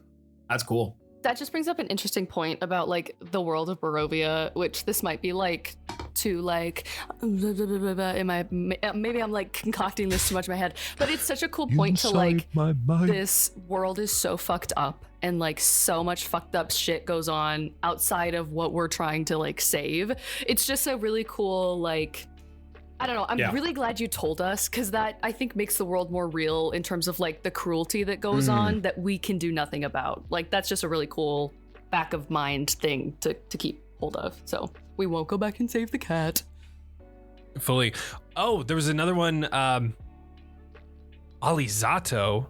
That's cool. That just brings up an interesting point about like the world of Barovia, which this might be like to like maybe I'm like concocting this too much in my head, but it's such a cool point to like my mind. this world is so fucked up and like so much fucked up shit goes on outside of what we're trying to like save. It's just a really cool like I don't know. I'm really glad you told us because that I think makes the world more real in terms of like the cruelty that goes on that we can do nothing about. Like that's just a really cool back of mind thing to keep hold of. So we won't go back and save the cat. Fully. Oh, there was another one. Alizzato,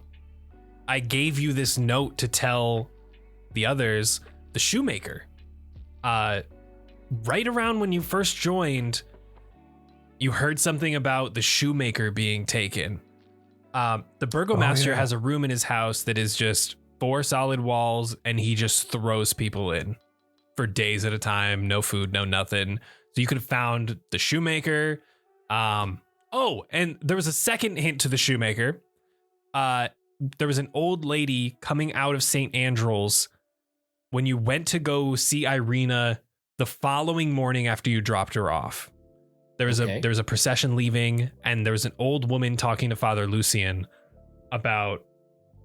I gave you this note to tell the others, the shoemaker. Right around when you first joined, you heard something about the shoemaker being taken. The burgomaster has a room in his house that is just 4 solid walls, and he just throws people in for days at a time. No food, no nothing. So you could have found the shoemaker. And there was a second hint to the shoemaker. There was an old lady coming out of St. Andrew's when you went to go see Irina the following morning after you dropped her off. There was a procession leaving, and there was an old woman talking to Father Lucian about,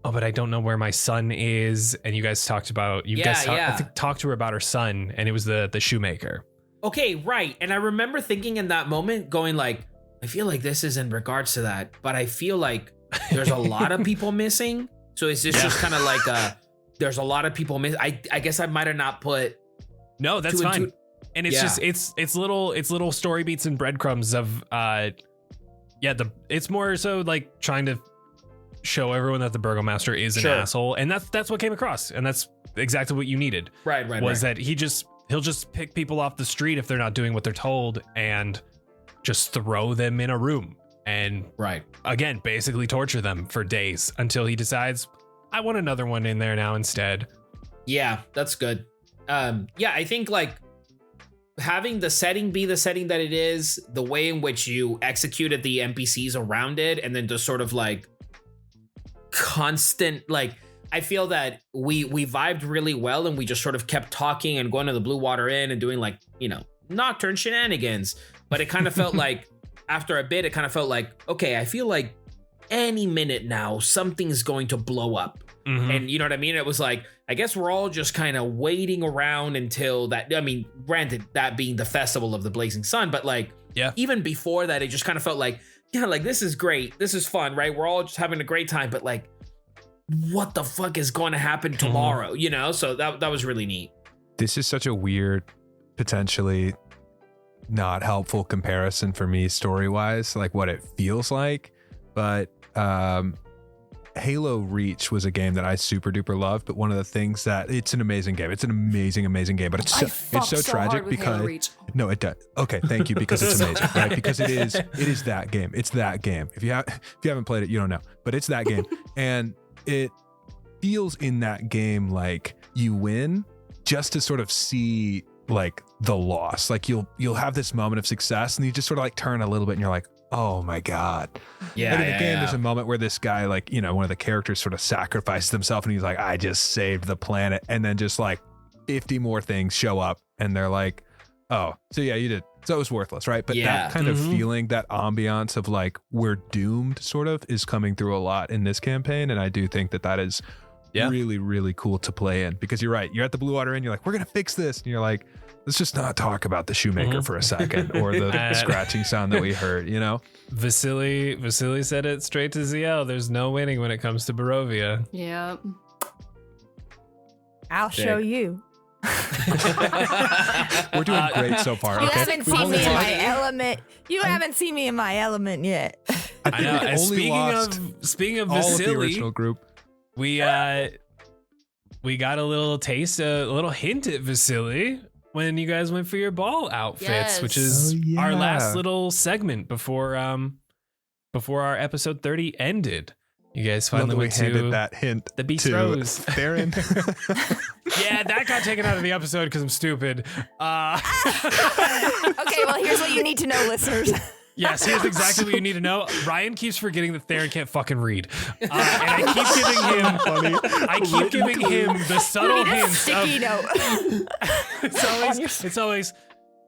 but I don't know where my son is. And you guys talked about, I think talked to her about her son, and it was the shoemaker. Okay, right. And I remember thinking in that moment, going like, I feel like this is in regards to that, but I feel like there's a lot of people missing. So is this just kind of like there's a lot of people missing? I guess I might have not put. No, that's fine. And it's just it's little story beats and breadcrumbs of it's more so like trying to show everyone that the burgomaster is an asshole, and that's what came across, and that's exactly what you needed. Right. That he'll just pick people off the street if they're not doing what they're told, and just throw them in a room and again basically torture them for days until he decides, I want another one in there now instead. Yeah, that's good. I think like having the setting be the setting that it is, the way in which you executed the NPCs around it, and then just sort of like constant, like I feel that we vibed really well, and we just sort of kept talking and going to the Blue Water Inn and doing like, Nocturne shenanigans. But it kind of felt like after a bit, it kind of felt like, okay, I feel like any minute now something's going to blow up. Mm-hmm. And you know what I mean? It was like, I guess we're all just kind of waiting around until that. I mean, granted, that being the festival of the blazing sun, but like, even before that, it just kind of felt like, like this is great. This is fun, right? We're all just having a great time, but like, what the fuck is going to happen tomorrow? So that was really neat. This is such a weird, potentially not helpful comparison for me story-wise, like what it feels like. But Halo Reach was a game that I super duper loved, but one of the things that it's an amazing game. It's an amazing game, but it's so tragic because no, it does. Okay, thank you, because it's amazing, right? Because it is that game. It's that game. If you haven't played it, you don't know, but it's that game, and it feels in that game like you win just to sort of see like the loss. Like you'll have this moment of success, and you just sort of like turn a little bit, and you're like, oh my god. And in the game, there's a moment where this guy, like, one of the characters sort of sacrifices himself, and he's like, I just saved the planet. And then just like 50 more things show up, and they're like, oh, so yeah, you did. So it was worthless, right? But that kind of feeling, that ambiance of like, we're doomed sort of, is coming through a lot in this campaign. And I do think that is really, really cool to play in, because you're right. You're at the Blue Water Inn, you're like, we're going to fix this. And you're like, let's just not talk about the shoemaker for a second, or the scratching sound that we heard, Vasily said it straight to Zielle. There's no winning when it comes to Barovia. Yeah. I'll show you. We're doing great so far. You okay? haven't seen me in my element. You haven't seen me in my element yet. I know. And speaking of Vasily, the original group, we got a little taste, a little hint at Vasily when you guys went for your ball outfits, which is our last little segment before our episode 30 ended. You guys finally went to that hint the bistros. Theren. Yeah, that got taken out of the episode because I'm stupid. Okay, well, here's what you need to know, listeners. Yes, here's exactly what you need to know. Ryan keeps forgetting that Theren can't fucking read, and I keep giving him the subtle hints. Sticky note. It's always,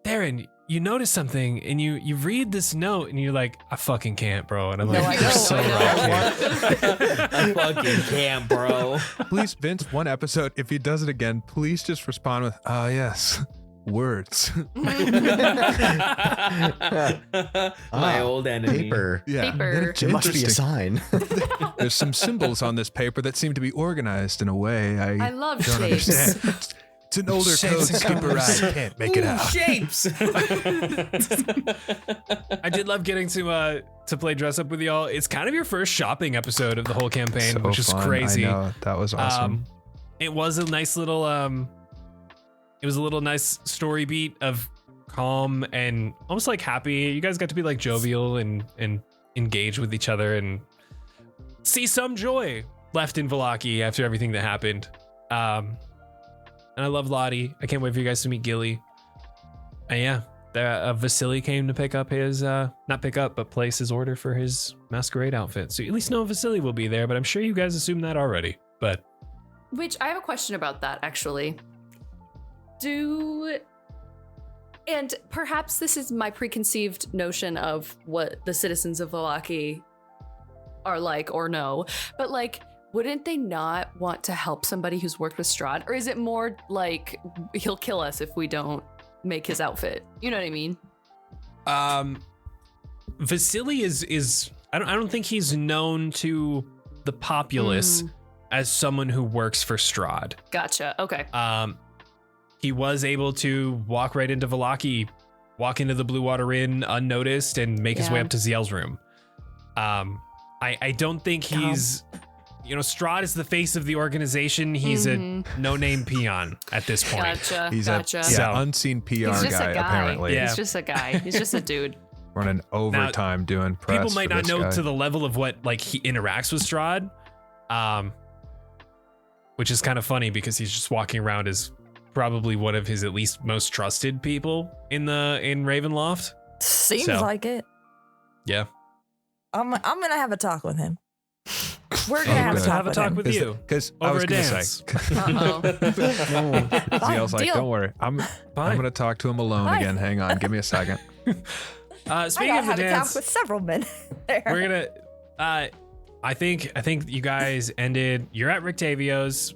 Theren, you notice something, and you read this note, and you're like, I fucking can't, bro. And I'm like, you're so right. I fucking can't, bro. Please, Vince, one episode, if he does it again, please just respond with, yes. Words. My old enemy. Paper. Yeah. Paper. It must be a sign. There's some symbols on this paper that seem to be organized in a way I love don't shapes. understand. It's an older code. Skip a ride. Can't make it out. Shapes. I did love getting to play dress up with y'all. It's kind of your first shopping episode of the whole campaign, So which is fun. crazy. I know. That was awesome. It was a nice little nice story beat of calm and almost like happy. You guys got to be like jovial and engage with each other and see some joy left in Vallaki after everything that happened. And I love Lottie. I can't wait for you guys to meet Gilly. And yeah, Vasily came to pick up his, not pick up, but place his order for his masquerade outfit. So you at least know Vasily will be there, but I'm sure you guys assumed that already. But Which I have a question about that, actually. And perhaps this is my preconceived notion of what the citizens of Vallaki are like or no, but like, wouldn't they not want to help somebody who's worked with Strahd? Or is it more like he'll kill us if we don't make his outfit? You know what I mean? Vasily is I don't think he's known to the populace as someone who works for Strahd. Gotcha. Okay. He was able to walk right into Vallaki, walk into the Blue Water Inn unnoticed, and make his way up to Zielle's room. I don't think he's, Strahd is the face of the organization. He's a no-name peon at this point. Gotcha. He's gotcha. a unseen PR He's just guy, a guy. apparently. Yeah. He's just a guy. He's just a dude. Running overtime doing press. People might for not this know guy. to the level of what like he interacts with Strahd, which is kind of funny because he's just walking around as probably one of his at least most trusted people in Ravenloft. Seems like it. Yeah. I'm gonna have a talk with him. We're gonna have a talk with him. with you Because I over was a going to dance. say, Uh-oh. Zielle's like, deal. don't worry. I'm going to talk to him alone Fine. again. Hang on. Give me a second. I Speaking gotta of the have a talk dance, with several men there. we're gonna. I think you guys ended. You're at Rictavio's.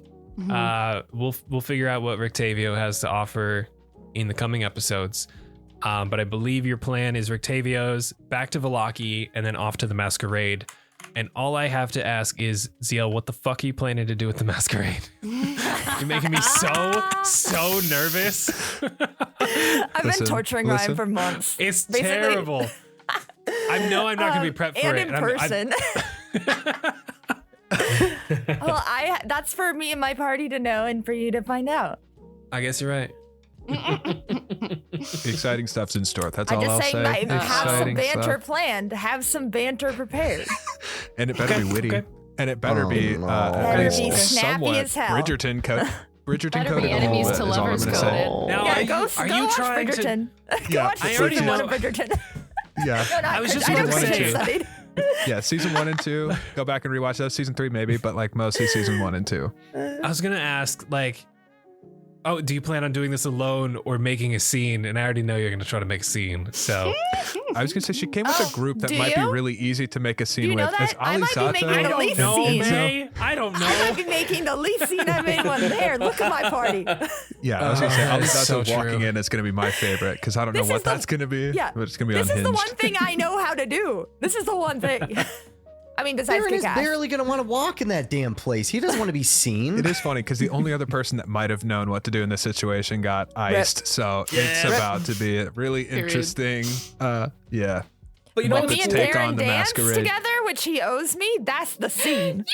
We'll figure out what Rictavio has to offer in the coming episodes. But I believe your plan is Rictavio's, back to Vallaki, and then off to the Masquerade. And all I have to ask is, Zielle, what the fuck are you planning to do with the Masquerade? You're making me so nervous. I've been torturing Ryan for months. It's Basically- terrible. I know I'm not going to be prepped for and it. in person. Well, that's for me and my party to know and for you to find out. I guess you're right. Exciting stuff's in store. That's I'm all just I'll saying, say. have some Exciting banter stuff. planned. Have some banter prepared. And it better be witty. Okay. And it better be no. at Better least be snappy somewhat as hell. Bridgerton Better coded be a little enemies bit to is all I'm lovers gonna coded. say. Now, Yeah, are go you watch trying to? Bridgerton. Go Yeah, watch I already season one know- of Bridgerton. Yeah. No, not I was just Bridgerton. I know gonna say- Bridgerton studied. Yeah, season 1 and 2. Go back and rewatch those. Season 3 maybe, but like mostly season 1 and 2. I was gonna ask, like, oh, do you plan on doing this alone or making a scene? And I already know you're gonna try to make a scene. So I was gonna say she came with a group that do might be you? really easy to make a scene you know with. that? Is I might be Alizzato? making I the don't least know, scene. May. I don't I might know. be making the least scene I made one there. Look at my party. Yeah, I was gonna say That is Alizzato so walking true. in is gonna be my favorite because I don't know This what is the- that's gonna be. Yeah, but it's gonna be This unhinged. is the one thing I know how to do. This is the one thing. I mean, besides Theren is kick ass. barely gonna want to walk in that damn place. He doesn't want to be seen. It is funny because the only other person that might have known what to do in this situation got iced. So it's Yeah. about to be a really interesting. Yeah. But you know When what's me and Let's take Theren on the dance masquerade. together, which he owes me, that's the scene.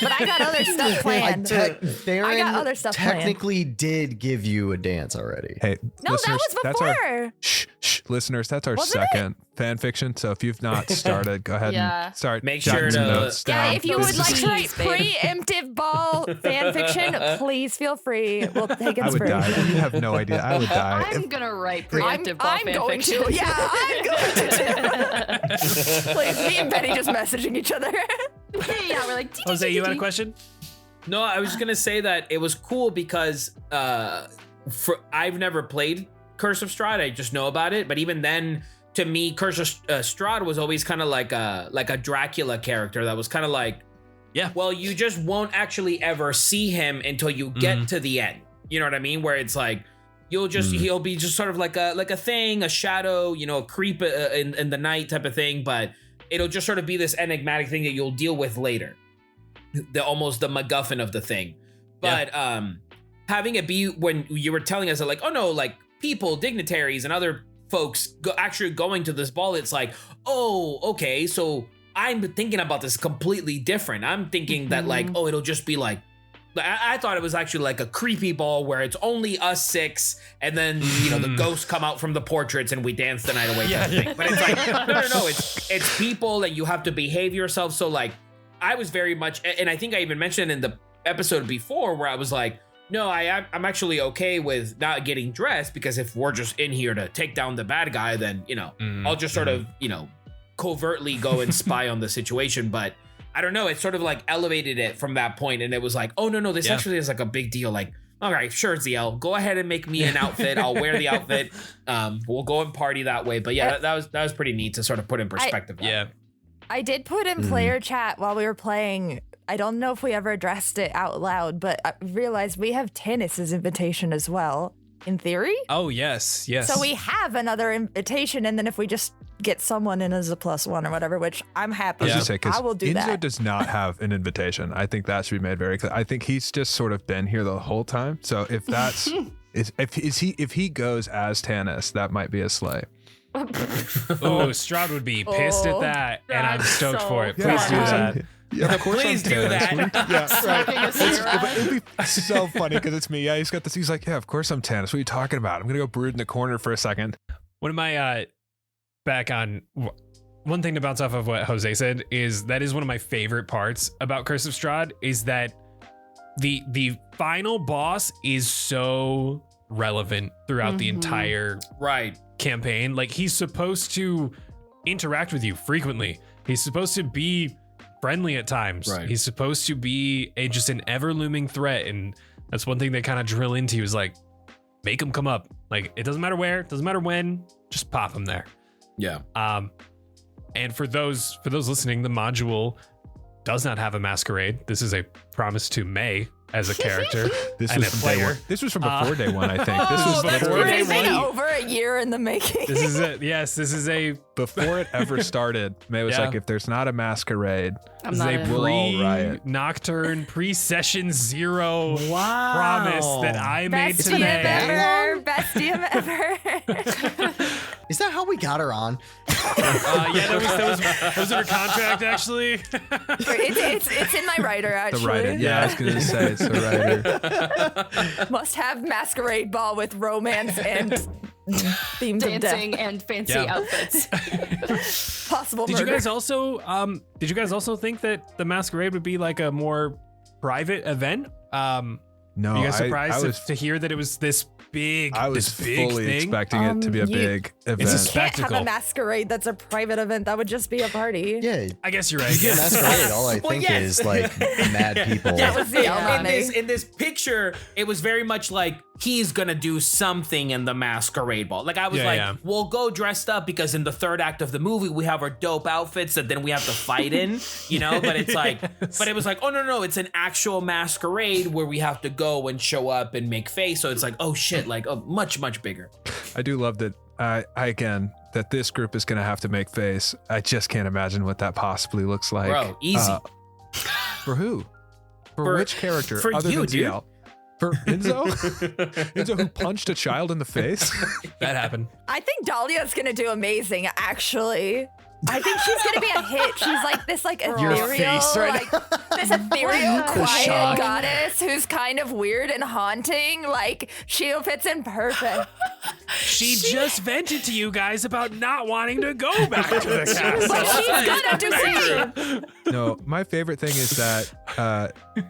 But I got other stuff planned. Theren I got other stuff planned. technically did give you a dance already. Hey, No, listeners, that was that's our before. shh, listeners. That's our Wasn't it? second fan fiction. So if you've not started, go ahead Yeah. and start. Make jotting sure some to- notes Yeah, down. if you This would is- like to write Baby. preemptive ball fan fiction, please feel free. We'll take it I would free. die. You have no idea. I would die. I'm gonna write preemptive ball I'm going fanfiction. to. Yeah, I'm going to. Please, me and Betty just messaging each other. Yeah, we're like. Jose, you had a question? No, I was just gonna say that it was cool because I've never played Curse of Strahd. I just know about it, but even then, to me, Curse of Strahd was always kind of like a Dracula character that was kind of like, Yeah. well, you just won't actually ever see him until you get to the end. You know what I mean? Where it's like he'll be just sort of like a thing, a shadow, a creep in the night type of thing, but it'll just sort of be this enigmatic thing that you'll deal with later. Almost the MacGuffin of the thing. But having it be when you were telling us that, like, oh no, like people, dignitaries, and other folks actually going to this ball, it's like, oh, okay, so I'm thinking about this completely different. I'm thinking that like, oh, it'll just be like, I thought it was actually like a creepy ball where it's only us 6, and then you know the ghosts come out from the portraits and we dance the night away. But it's like no, it's people and you have to behave yourself. So like, I was very much, and I think I even mentioned in the episode before where I was like, no, I'm actually okay with not getting dressed, because if we're just in here to take down the bad guy, then you know I'll just sort of covertly go and spy on the situation. But I don't know, it sort of like elevated it from that point, and it was like, oh no, this actually is like a big deal. Like, all right, sure, Zielle, go ahead and make me an outfit. I'll wear the outfit. We'll go and party that way. But yeah, that was pretty neat to sort of put in perspective. I did put in player chat while we were playing. I don't know if we ever addressed it out loud, but I realized we have Tannis's invitation as well, in theory. Oh, yes. So we have another invitation, and then if we just get someone in as a +1 or whatever, which I'm happy. I will do that. Enzo does not have an invitation. I think that should be made very clear. I think he's just sort of been here the whole time. So if that's if he goes as Tannis, that might be a slay. Oh, Strahd would be pissed at that, and I'm stoked for it. Please do that. Yeah, of course. Please do that. Yeah, right. It'd be so funny because it's me. Yeah, he's got this. He's like, yeah, of course I'm Tannis. What are you talking about? I'm gonna go brood in the corner for a second. One of my back on one thing to bounce off of what Jose said is that is one of my favorite parts about Curse of Strahd is that the final boss is so relevant throughout the entire campaign. Like, he's supposed to interact with you frequently. He's supposed to be friendly at times. He's supposed to be just an ever looming threat, and that's one thing they kind of drill into is like, make him come up. Like, it doesn't matter where, it doesn't matter when, just pop him there. And for those listening, the module does not have a masquerade. This is a promise to May as a character. This was from day one. This was from before day one, I think. This was before day one. It's been over a year in the making. This is it. Yes, this is a before it ever started. May was like, if there's not a masquerade, this is a Nocturne pre-session 0 promise that I made to May. Best DM ever. Is that how we got her on? That was in her contract, actually. It's in my writer, actually. The writer, yeah, I was gonna say it's the writer. Must have masquerade ball with romance and themed dancing and fancy outfits. Possible. Did you guys also think that the masquerade would be like a more private event? No, are you guys surprised to hear that it was this big? I was fully expecting it to be a big event. It's a You can't spectacle. have a masquerade that's a private event. That would just be a party. Yeah. I guess you're right. Yeah, masquerade. All I think is like mad people. That was the in this picture, it was very much like he's gonna do something in the masquerade ball. Like I was we'll go dressed up because in the third act of the movie we have our dope outfits that then we have to fight in, you know. But it's like, but it was like, oh no, it's an actual masquerade where we have to go and show up and make face. So it's like, oh shit, like much bigger. I do love that. Again, that this group is going to have to make face. I just can't imagine what that possibly looks like. Bro, easy. For who? For which character? For other you, than dude. Zielle? For Enzo? Enzo who punched a child in the face? That happened. I think Dahlia's gonna do amazing, actually. I think she's gonna be a hit. She's like this ethereal, face right this ethereal, quiet goddess who's kind of weird and haunting. Like, she fits in perfect. She just vented to you guys about not wanting to go back to the castle. But she's gonna do something. No, my favorite thing is that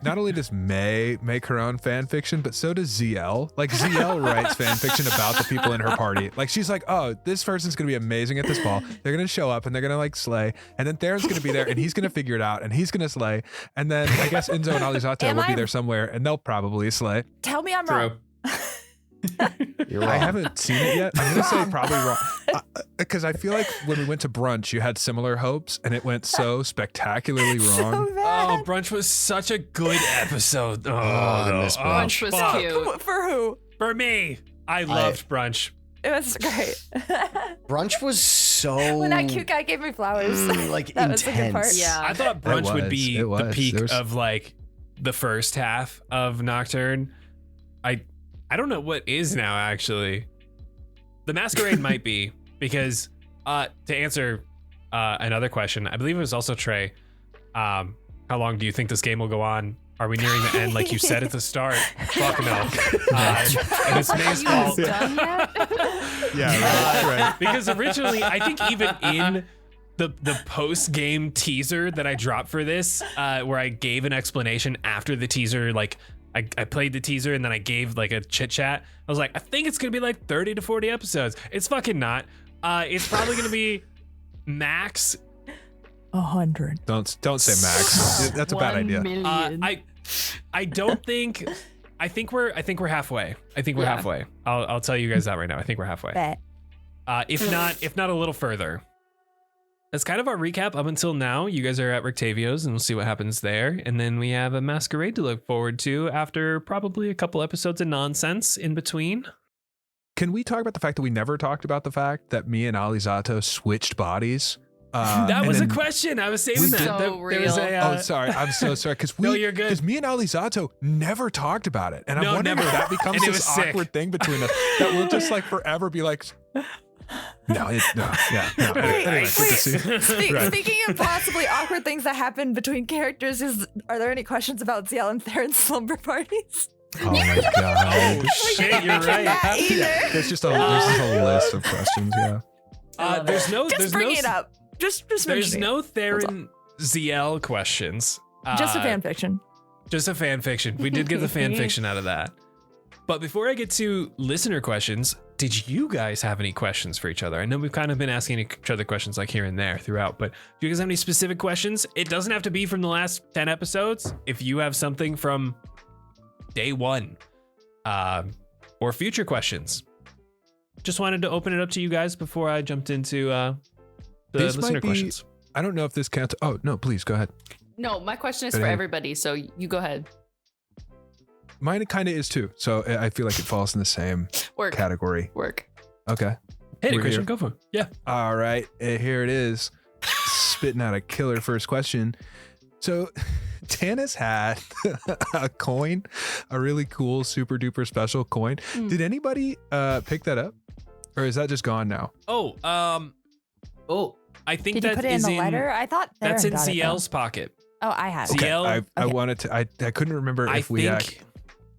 not only does May make her own fan fiction, but so does Zielle. Like, Zielle writes fan fiction about the people in her party. Like, she's like, oh, this person's gonna be amazing at this ball. They're gonna show up and they're gonna like slay, and then Theren's gonna be there and he's gonna figure it out and he's gonna slay, and then I guess Enzo and Alizzato will be there somewhere and they'll probably slay. Tell me I'm wrong. You're wrong. I haven't seen it yet. I'm gonna say probably wrong because I feel like when we went to brunch, you had similar hopes and it went so spectacularly wrong. So bad. Oh, brunch was such a good episode. I miss Brunch was cute. For who? For me, I loved brunch. It was great. Brunch was so When that cute guy gave me flowers. like that intense. was a good part. Yeah. I thought brunch would be It the was. peak There was- of like the first half of Nocturne. I don't know what is now, actually. The Masquerade might be, because to answer another question, I believe it was also Trey, how long do you think this game will go on? Are we nearing the end like you said at the start? Fuck no. And it's May's fault. Right. Because originally, I think even in the post-game teaser that I dropped for this, where I gave an explanation after the teaser, like I played the teaser and then I gave like a chit chat. I was like, I think it's gonna be like 30 to 40 episodes. It's fucking not. It's probably gonna be max 100. Don't say max. That's a bad idea. I don't think. I think we're halfway. I think we're halfway. I'll tell you guys that right now. I think we're halfway. Bet. If not a little further. That's kind of our recap up until now. You guys are at Rictavio's and we'll see what happens there. And then we have a Masquerade to look forward to after probably a couple episodes of nonsense in between. Can we talk about the fact that we never talked about the fact that me and Alizzato switched bodies? That was a question. I was saving that. So There was real. Sorry. I'm so sorry. Because No, you're good. Because me and Alizzato never talked about it. And I'm wondering if that becomes And it was this sick. awkward thing between us that we'll just like forever be like, no. Anyway, good to see you. Speaking of possibly awkward things that happen between characters, are there any questions about Zielle and Theren's slumber parties? Oh my god. Oh shit, you're right. Either. There's just a list of questions. Yeah. Just bring it up. Just There's mention no Theren Zielle questions. it. Just a fan fiction. Just a fan fiction. We did get the fan fiction out of that. But before I get to listener questions, did you guys have any questions for each other? I know we've kind of been asking each other questions like here and there throughout, but do you guys have any specific questions? It doesn't have to be from the last 10 episodes. If you have something from day one, or future questions, just wanted to open it up to you guys before I jumped into the listener questions. I don't know if this counts. Oh no, please go ahead. No, my question is for everybody, so you go ahead. Mine kind of is too. So I feel like it falls in the same category. Work. Okay. Hey, We're Christian, here. go for it. Yeah. All right. Here it is. Spitting out a killer first question. So Tanis had a coin, a really cool, super duper special coin. Did anybody pick that up? Or is that just gone now? I think Did you that put it in is the letter? I thought Theren that's in got it, though. Zielle's pocket. Oh, I have it. Okay. Zielle, I wanted to. I couldn't remember if we.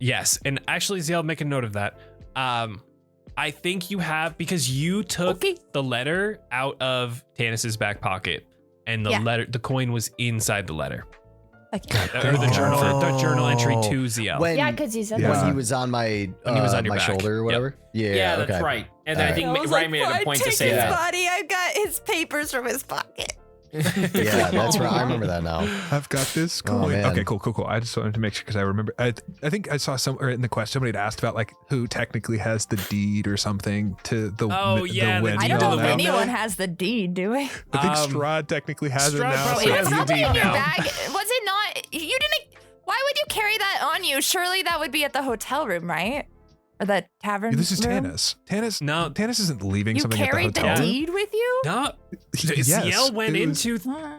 Yes, and actually, Zielle, make a note of that. I think you have, because you took the letter out of Tanis's back pocket, and the coin was inside the letter. Or the journal entry to Zielle. Yeah, because you said when he was on my on your my back. shoulder or whatever. Yeah, that's okay. right. And then I think Ryan made it a point to say that. Body, I've got his papers from his pocket. Yeah, that's right. I remember that now. I've got this Oh, coin. man. Okay, cool. I just wanted to make sure because I remember. I think I saw somewhere in the question somebody had asked about like who technically has the deed or something to the. the Winnie I don't know if now. anyone has the deed, do we? I think Strahd technically has it Strahd now. probably so- has It's the probably deed in your now. bag. Was it not? You didn't. Why would you carry that on you? Surely that would be at the hotel room, right? Or the tavern. This is room? Tanis. Tanis. No. Tanis isn't leaving You something at the carried the hotel. deed with you? No, Yes, Zielle went it was- into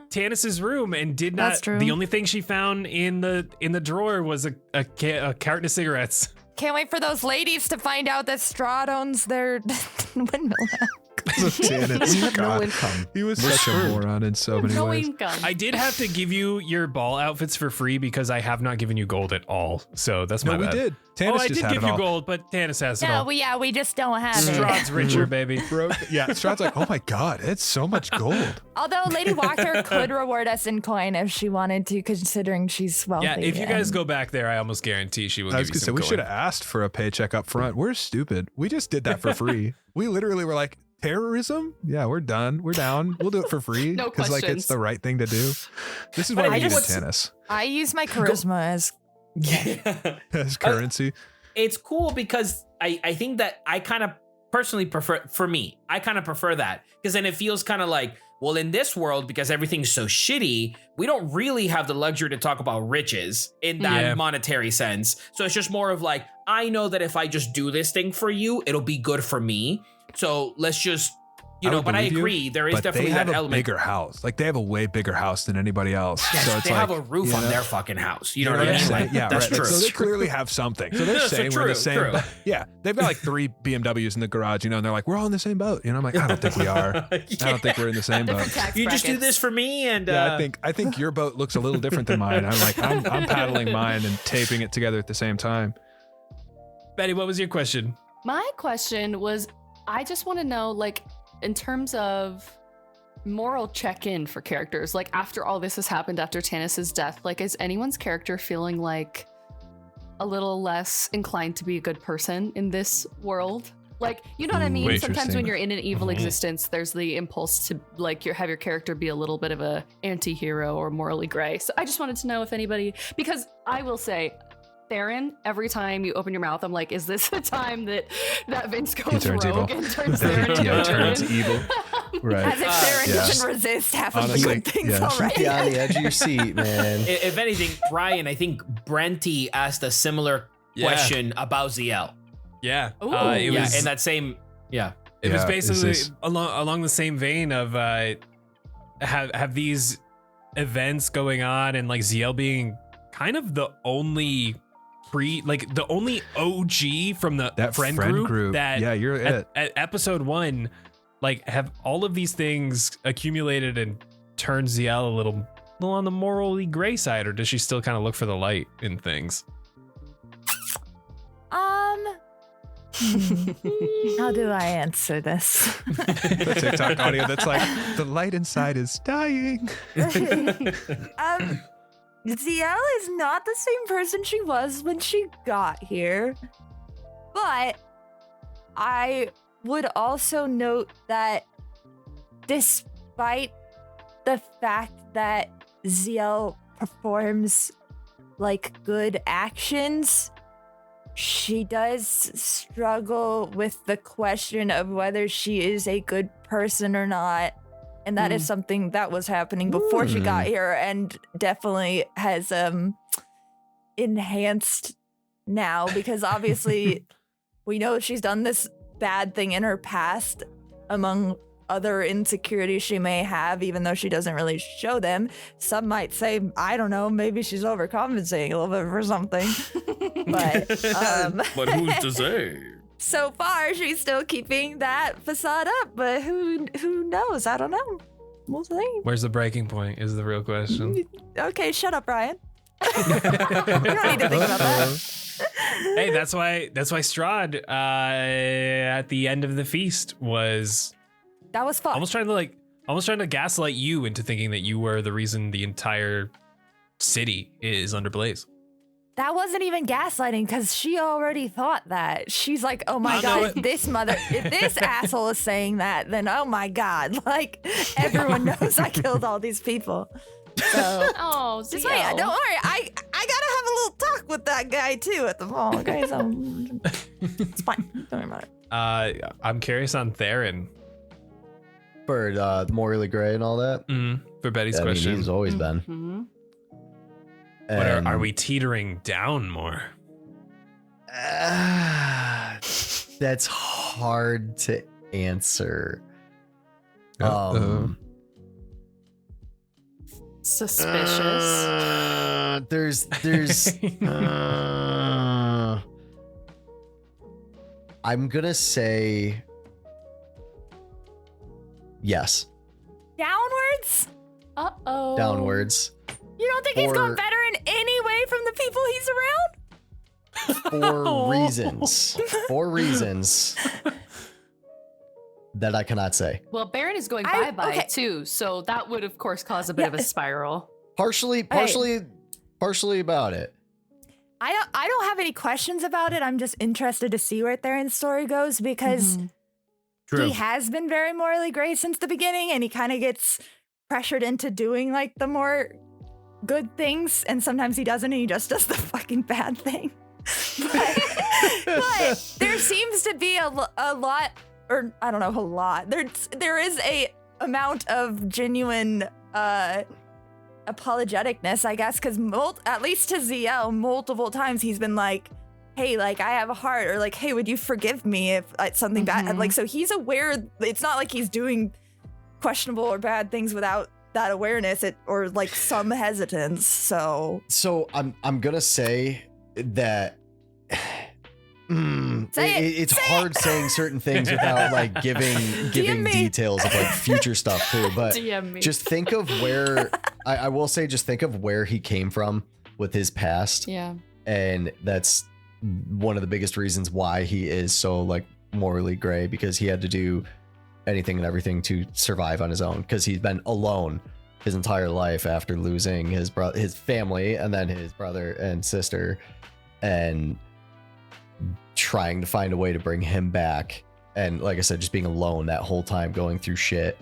Tanis's room and did not. That's true. The only thing she found in the drawer was a carton of cigarettes. Can't wait for those ladies to find out that Strahd owns their windmill. Tanis. We have no God. income. He was We're such a screwed. moron in so many No ways. income. I did have to give you your ball outfits for free because I have not given you gold at all. So that's my No, we bad. did. Tanis I just did had give it you all. gold, but Tanis has it all. we just don't have it. Strahd's richer, baby. Bro, yeah, Strahd's like, oh my god, it's so much gold. Although Lady Walker could reward us in coin if she wanted to, considering she's wealthy. Yeah, if you guys and- go back there, I almost guarantee she will I give was you gonna say some we coin. should have asked for a paycheck up front. We're stupid. We just did that for free. We literally were like, terrorism? Yeah, we're done. We're down. We'll do it for free No like questions. it's the right thing to do. This is But why I we needed just- tennis I use my charisma as as currency. It's cool because I think that I kind of personally prefer, for me, I kind of prefer that because then it feels kind of like, well, in this world, because everything's so shitty, we don't really have the luxury to talk about riches in that Yeah. monetary sense. So it's just more of like, I know that if I just do this thing for you, it'll be good for me. So let's just but I agree. There is definitely that element. They have a bigger house. Like, they have a way bigger house than anybody else. Yes, so it's they have a roof on their fucking house. You know what I mean? Like, yeah, that's true. So they clearly have something. So they're saying we're in the same boat. Yeah, they've got like 3 BMWs in the garage, and they're like, we're all in the same boat. I'm like, I don't think we are. I don't think we're in the same boat. You just do this for me, and I think your boat looks a little different than mine. I'm like, I'm paddling mine and taping it together at the same time. Betty, what was your question? My question was, I just want to know, like, in terms of moral check-in for characters, like after all this has happened, after Tanis's death, like, is anyone's character feeling like a little less inclined to be a good person in this world? Like, you know what I mean? Sometimes when you're in an evil existence, there's the impulse to like have your character be a little bit of a anti-hero or morally gray. So I just wanted to know if anybody, because I will say, Theren, every time you open your mouth, I'm like, is this the time that Vince goes rogue and turns Theren into evil? Right. As if Theren doesn't resist half of the good things already. Yeah, on the edge of your seat, man. If anything, Brian, I think Brenty asked a similar question about Zielle. Yeah. It was in that same. Yeah. It was basically along the same vein of have these events going on, and like Zielle being kind of the only the only OG from that friend group that you're at episode 1, like, have all of these things accumulated and turned Zielle a little on the morally gray side, or does she still kind of look for the light in things? How do I answer this? The TikTok audio that's like, the light inside is dying. Zielle is not the same person she was when she got here, but I would also note that despite the fact that Zielle performs like good actions, she does struggle with the question of whether she is a good person or not. And that is something that was happening before she got here, and definitely has enhanced now, because obviously we know she's done this bad thing in her past, among other insecurities she may have, even though she doesn't really show them. Some might say, I don't know, maybe she's overcompensating a little bit for something. But who's to say? So far, she's still keeping that facade up, but who knows? I don't know. We'll see. Where's the breaking point is the real question. Okay, shut up, Ryan. You don't need to think about that. Hey, that's why Strahd at the end of the feast was fun. almost trying to gaslight you into thinking that you were the reason the entire city is under blaze. That wasn't even gaslighting, because she already thought that. She's like, oh my God, if this asshole is saying that, then oh my God, like, everyone knows I killed all these people. So, just wait, don't worry. I gotta have a little talk with that guy too at the mall, okay? So, it's fine. Don't worry about it. I'm curious on Theren. For morally gray and all that? For Betty's question. He's always been. Mm-hmm. But are we teetering down more? That's hard to answer. Suspicious. There's I'm gonna say yes. Downwards? Uh-oh. Downwards. You don't think he's gone better in any way from the people he's around? For reasons that I cannot say. Well, Baron is going bye-bye too, so that would of course cause a bit of a spiral. Partially about it. I don't have any questions about it. I'm just interested to see where Theron's story goes, because he has been very morally gray since the beginning, and he kind of gets pressured into doing like the more good things, and sometimes he doesn't, and he just does the fucking bad thing. But there seems to be a lot, or I don't know, a lot. There is a amount of genuine apologeticness, I guess, because at least to Zielle, multiple times he's been like, hey, like I have a heart, or like, hey, would you forgive me if something bad? And like, so he's aware. It's not like he's doing questionable or bad things without that awareness, or like some hesitance. So I'm gonna say that. It's hard saying certain things without like giving details of like future stuff too. But just think of where I will say, just think of where he came from with his past. Yeah. And that's one of the biggest reasons why he is so like morally gray, because he had to do anything and everything to survive on his own, because he's been alone his entire life after losing his family and then his brother and sister, and trying to find a way to bring him back. And like I said, just being alone that whole time, going through shit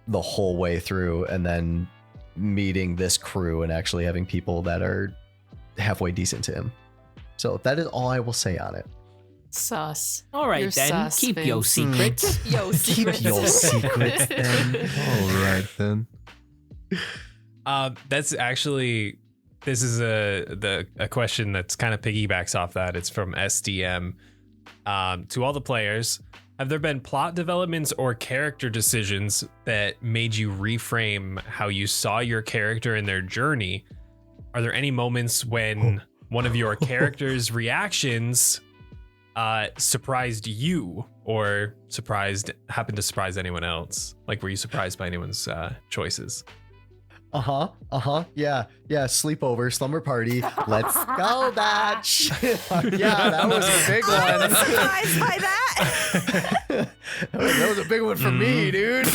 the whole way through, and then meeting this crew and actually having people that are halfway decent to him. So that is all I will say on it. Sus. All right, You're then. sus, Keep your secrets. Keep your secrets. Keep your secrets then. All right then. That's actually, this is a question that's kind of piggybacks off that. It's from SDM. To all the players, have there been plot developments or character decisions that made you reframe how you saw your character and their journey? Are there any moments when one of your character's reactions surprised you, or happened to surprise anyone else? Like, were you surprised by anyone's choices? Yeah. Sleepover, slumber party. Let's go, batch. Yeah, that was a big one. I'm surprised by that. That was a big one for me, dude.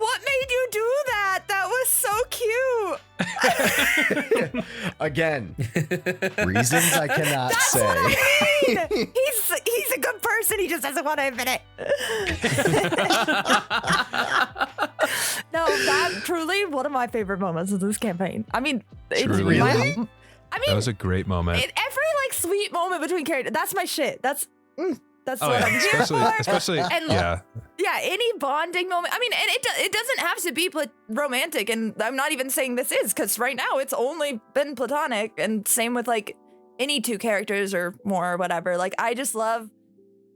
What made you do that? That was so cute. Again, reasons I cannot That's say. what I mean. He's a good person. He just doesn't want to admit it. No, that truly one of my favorite moments of this campaign. I mean, it's Truly? that was a great moment. Every like sweet moment between characters. That's my shit. That's what I'm here especially, for. And yeah, any bonding moment. I mean, and it doesn't have to be romantic. And I'm not even saying this is, because right now it's only been platonic. And same with like any two characters or more or whatever. Like I just love.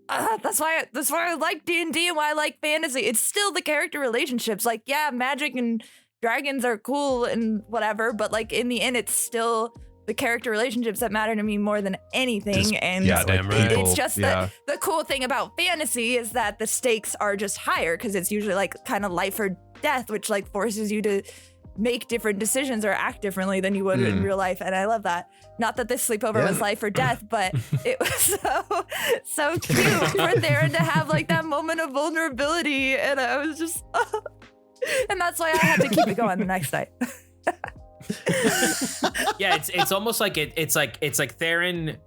That's why I like D&D and why I like fantasy. It's still the character relationships. Like, yeah, magic and dragons are cool and whatever, but like in the end, it's still the character relationships that matter to me more than anything. Damn right. It's just the cool thing about fantasy is that the stakes are just higher, because it's usually like kind of life or death, which like forces you to make different decisions or act differently than you would in real life. And I love that. Not that this sleepover was life or death, but it was so cute for Theren to have like that moment of vulnerability. And I was just, and that's why I had to keep it going the next night. Yeah, it's almost like it's like Theren.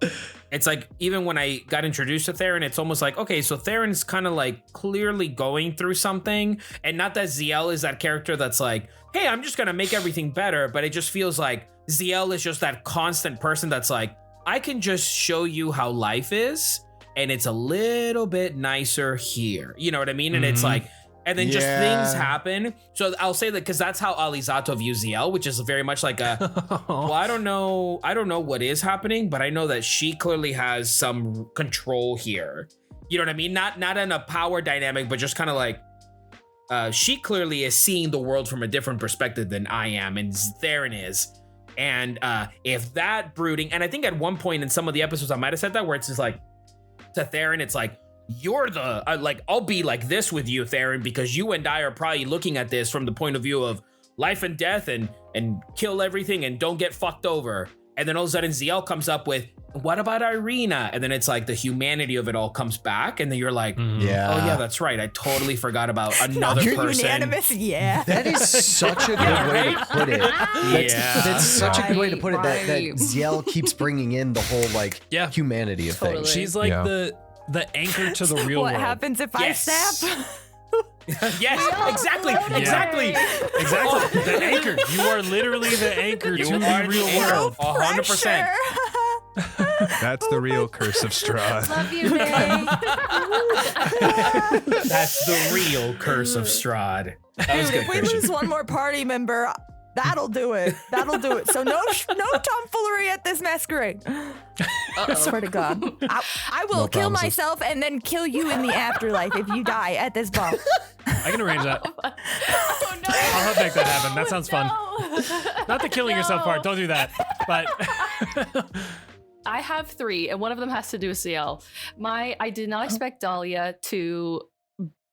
It's like, even when I got introduced to Theren, it's almost like, okay, so Theren's kind of like clearly going through something, and not that Zielle is that character that's like, hey, I'm just gonna make everything better, but it just feels like Zielle is just that constant person that's like, I can just show you how life is, and it's a little bit nicer here. You know what I mean? And it's like, and then just things happen. So I'll say that because that's how Alizzato views Zielle, which is very much like a, well, I don't know what is happening, but I know that she clearly has some control here. You know what I mean? Not in a power dynamic, but just kind of like, she clearly is seeing the world from a different perspective than I am, and Theren is. And if that brooding, and I think at one point in some of the episodes I might have said that, where it's just like, to Theren, it's like, you're the, like, I'll be like this with you, Theren, because you and I are probably looking at this from the point of view of life and death and kill everything and don't get fucked over. And then all of a sudden Zielle comes up with, what about Irina? And then it's like the humanity of it all comes back, and then you're like, oh yeah, that's right. I totally forgot about another person. Unanimous, yeah. That is such a good way to put it. That's such a good way to put it. That Zielle keeps bringing in the whole like humanity of things. She's like the anchor to the real world. What happens if I snap? Yes, exactly. The anchor. You are literally the anchor to the real world. 100%. That's the real curse of Strahd. Love you, babe. That's the real curse of Strahd. That was good, If we Christian. lose one more party member, That'll do it. That'll do it. So no tomfoolery at this masquerade. I swear to God. I will kill myself and then kill you in the afterlife if you die at this ball. I can arrange that. Oh, no. I'll help make that happen. That sounds fun. Not the killing yourself part. Don't do that. But I have 3, and one of them has to do with Zielle. I did not expect Dahlia to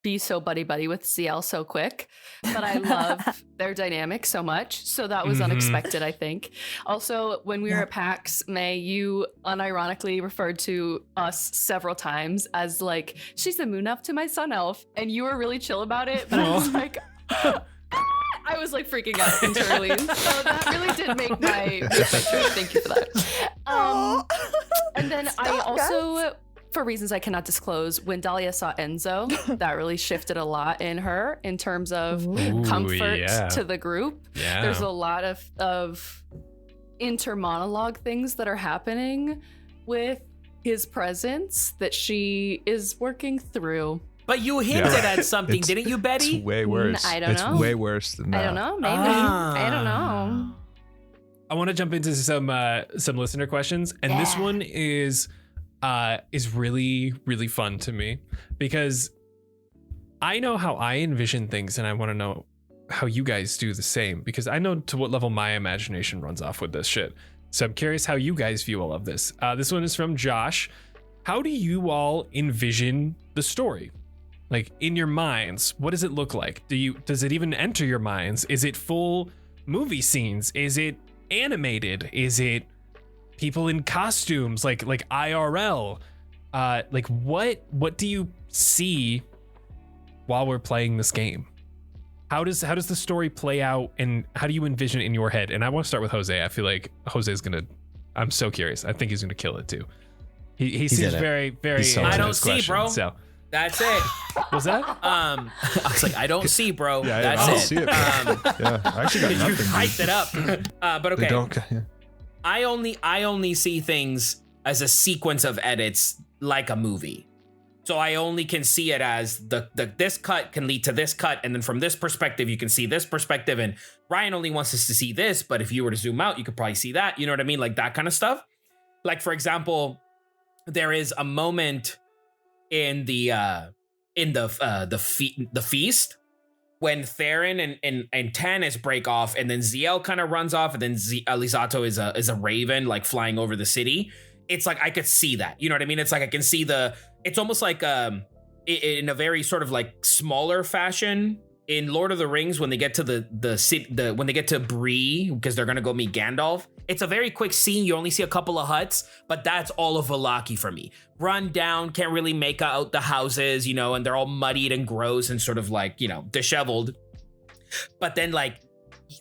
be so buddy-buddy with Zielle so quick, but I love their dynamic so much. So that was unexpected, I think. Also, when we were at PAX, May, you unironically referred to us several times as like, she's the moon elf to my sun elf. And you were really chill about it, but I was like, I was like freaking out internally. So that really did make my trip. Thank you for that. And then I also, for reasons I cannot disclose, when Dahlia saw Enzo, that really shifted a lot in her in terms of comfort to the group. Yeah. There's a lot of inter-monologue things that are happening with his presence that she is working through. But you hinted at something, didn't you, Betty? It's way worse. I don't know. It's way worse than that. I don't know. Maybe. I don't know. I want to jump into some listener questions, and this one is really, really fun to me because I know how I envision things, and I want to know how you guys do the same because I know to what level my imagination runs off with this shit. So I'm curious how you guys view all of this. This one is from Josh. How do you all envision the story? Like in your minds, what does it look like? Does it even enter your minds? Is it full movie scenes? Is it animated? Is it people in costumes like IRL? Like what do you see while we're playing this game? How does the story play out, and how do you envision it in your head? And I want to start with Jose. I feel like Jose's I'm so curious. I think he's gonna kill it too. He seems very, very. I don't see, bro. So. That's it. Was that? I was like, I don't see, bro. Yeah, That's I don't it. see it. Yeah, I actually got You nothing. hyped it up. But okay. They don't. Yeah. I only see things as a sequence of edits like a movie. So I only can see it as this cut can lead to this cut, and then from this perspective you can see this perspective, and Ryan only wants us to see this, but if you were to zoom out you could probably see that. You know what I mean? Like that kind of stuff. Like for example, there is a moment in the feast when Theren and Tanis break off, and then Zielle kind of runs off, and then Alizzato is a raven like flying over the city. It's like I could see that. You know what I mean? It's like I can see it's almost like in a very sort of like smaller fashion in Lord of the Rings when they get to when they get to Bree because they're gonna go meet Gandalf. It's a very quick scene. You only see a couple of huts, but that's all of Vallaki for me. Run down, can't really make out the houses, and they're all muddied and gross and sort of like, disheveled. But then like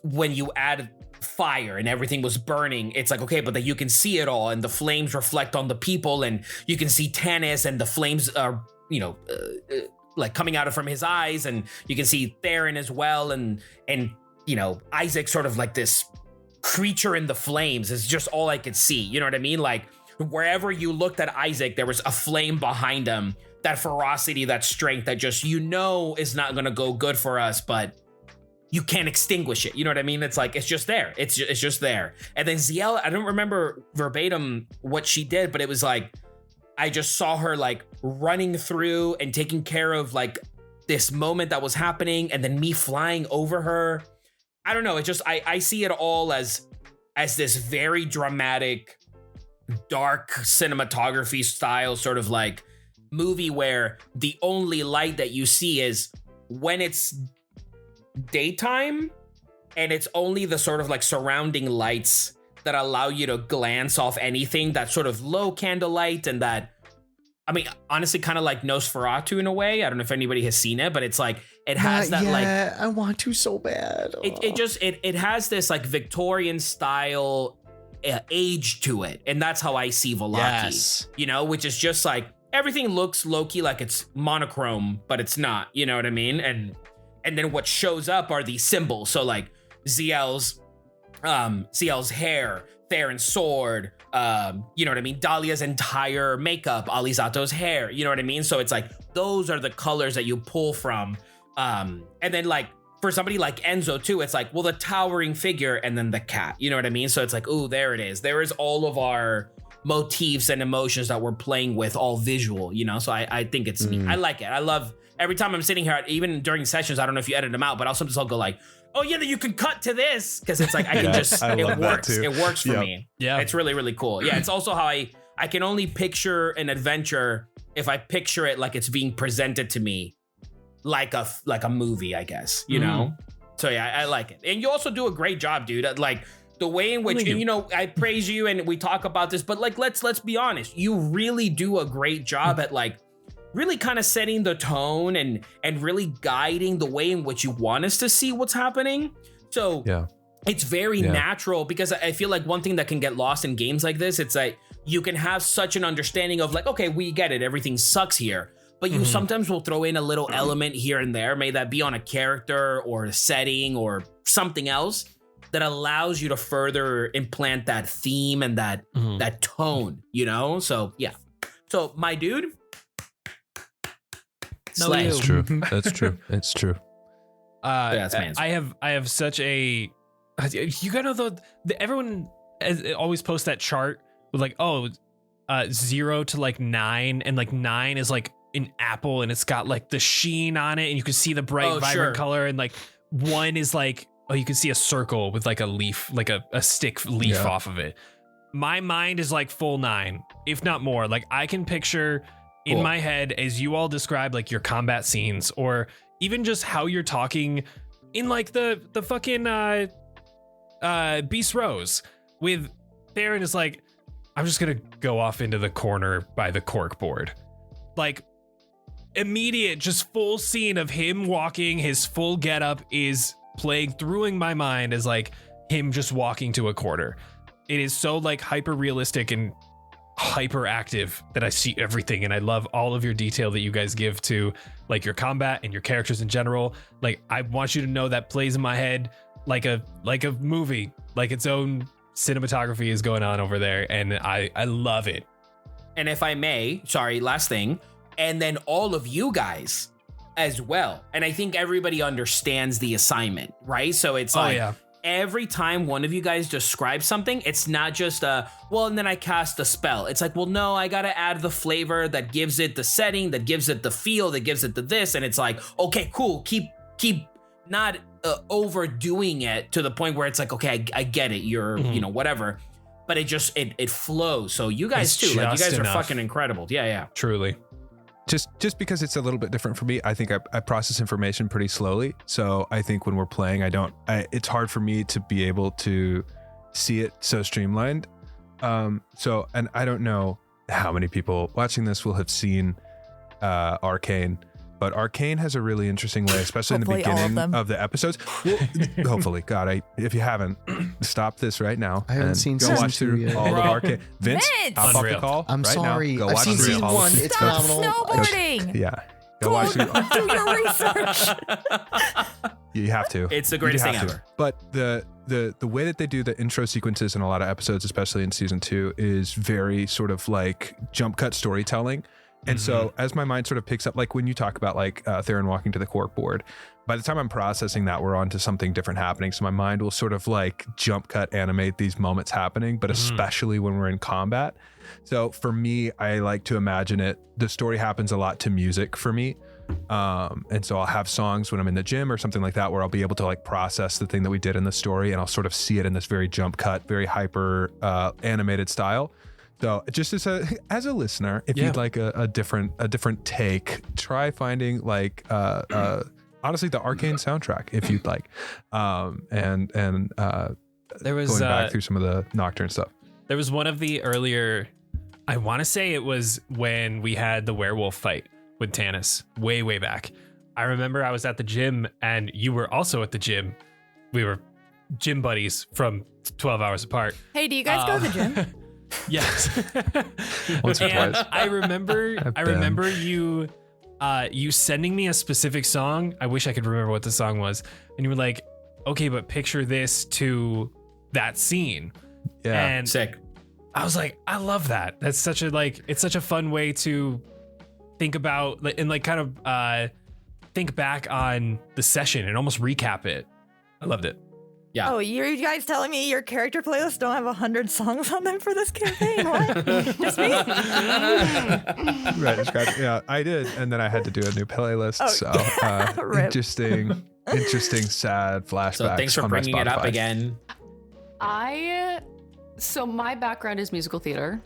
when you add fire and everything was burning, it's like, okay, but then you can see it all and the flames reflect on the people and you can see Tanis and the flames are, like coming out from his eyes, and you can see Theren as well. And Isaac sort of like this creature in the flames is just all I could see. You know what I mean? Like wherever you looked at Isaac, there was a flame behind him, that ferocity, that strength that just, is not going to go good for us, but you can't extinguish it. You know what I mean? It's like, it's just there. It's just there. And then Zielle, I don't remember verbatim what she did, but it was like, I just saw her like running through and taking care of like this moment that was happening, and then me flying over her. I don't know. It's just, I see it all as this very dramatic, dark cinematography style sort of like movie where the only light that you see is when it's daytime, and it's only the sort of like surrounding lights that allow you to glance off anything, that sort of low candlelight, and that, I mean, honestly, kind of like Nosferatu in a way. I don't know if anybody has seen it, but it's like, it has that like, I want to so bad. It has this like Victorian style age to it. And that's how I see Vallaki, which is just like, everything looks low-key like it's monochrome, but it's not, you know what I mean? And then what shows up are these symbols. So like Zielle's hair, Theren's sword, you know what I mean? Dahlia's entire makeup, Alizzato's hair, you know what I mean? So it's like, those are the colors that you pull from. And then like, for somebody like Enzo too, it's like, well, the towering figure and then the cat, you know what I mean? So it's like, ooh, there it is. There is all of our motifs and emotions that we're playing with, all visual, you know? So I think it's neat. I like it. I love every time I'm sitting here, even during sessions, I don't know if you edit them out, but I'll sometimes I'll go like, oh yeah, you can cut to this. Cause it's like, I can just, it works. It works for me. Yeah. It's really, really cool. Yeah. It's also how I can only picture an adventure if I picture it like it's being presented to me like a movie, I guess, you know? So yeah, I like it. And you also do a great job, dude. Like the way in which, you know, I praise you and we talk about this, but like, let's be honest. You really do a great job at like really kind of setting the tone and really guiding the way in which you want us to see what's happening. So it's very natural, because I feel like one thing that can get lost in games like this, it's like you can have such an understanding of like, okay, we get it. Everything sucks here. But you sometimes will throw in a little element here and there, may that be on a character or a setting or something else that allows you to further implant that theme and that tone, you know? So yeah. So my dude, slay. That's true. That's true. It's true. I have such a, you gotta know everyone always posts that chart with like, 0 to like 9, and like 9 is like an apple and it's got like the sheen on it and you can see the bright vibrant color, and like 1 is like, you can see a circle with like a leaf, like a stick leaf off of it. My mind is like full 9, if not more. Like I can picture in my head as you all describe like your combat scenes, or even just how you're talking in like the fucking Beast Rose with Theren is like, I'm just gonna go off into the corner by the cork board. Like immediate, just full scene of him walking, his full getup is playing through in my mind as like him just walking to a corner. It is so like hyper realistic and hyper active that I see everything, and I love all of your detail that you guys give to like your combat and your characters in general. Like I want you to know that plays in my head like a movie, like its own cinematography is going on over there, and I love it. And if I may, sorry, last thing, and then all of you guys as well. And I think everybody understands the assignment, right? So it's every time one of you guys describes something, it's not just and then I cast a spell. It's like, well, no, I gotta add the flavor that gives it the setting, that gives it the feel, that gives it the this. And it's like, okay, cool. Keep not overdoing it to the point where it's like, okay, I get it. You're, you know, whatever. But it just, it flows. So you guys too, like you guys are fucking incredible. Yeah. Truly. Just because it's a little bit different for me, I think I process information pretty slowly. So I think when we're playing, it's hard for me to be able to see it so streamlined. And I don't know how many people watching this will have seen Arcane, but Arcane has a really interesting way, especially in the beginning of the episodes. Well, hopefully, God, if you haven't, stop this right now. I haven't seen go watch through all of Arcane. Vince, hop off the call. I'm right sorry. Now. Go I've watch seen through season all 1. of It's Stop phenomenal. snowboarding. Yeah. Go watch through. Do your research. You have to. It's the greatest thing ever. But the way that they do the intro sequences in a lot of episodes, especially in season 2, is very sort of like jump cut storytelling. And so as my mind sort of picks up, like when you talk about like Theren walking to the cork board, by the time I'm processing that, we're on to something different happening. So my mind will sort of like jump cut animate these moments happening, but especially when we're in combat. So for me, I like to imagine it. The story happens a lot to music for me. And so I'll have songs when I'm in the gym or something like that, where I'll be able to like process the thing that we did in the story, and I'll sort of see it in this very jump cut, very hyper animated style. So just as a listener, if you'd like a different take, try finding like honestly the Arcane soundtrack if you'd like, and there was going back through some of the Nocturne stuff. There was one of the earlier, I want to say it was when we had the werewolf fight with Tanis way back. I remember I was at the gym and you were also at the gym. We were gym buddies from 12 hours apart. Hey, do you guys go to the gym? Yes. Once or twice. I remember you sending me a specific song. I wish I could remember what the song was. And you were like, okay, but picture this to that scene. Yeah. And sick. I was like, I love that. That's such a it's such a fun way to think about and like kind of think back on the session and almost recap it. I loved it. Yeah. Oh, you guys telling me your character playlists don't have 100 songs on them for this campaign? What? Just me? Right, scratch. Yeah, I did, and then I had to do a new playlist. Oh, So Rip. interesting, sad flashbacks. So thanks for on my bringing it up Spotify. again. So my background is musical theater.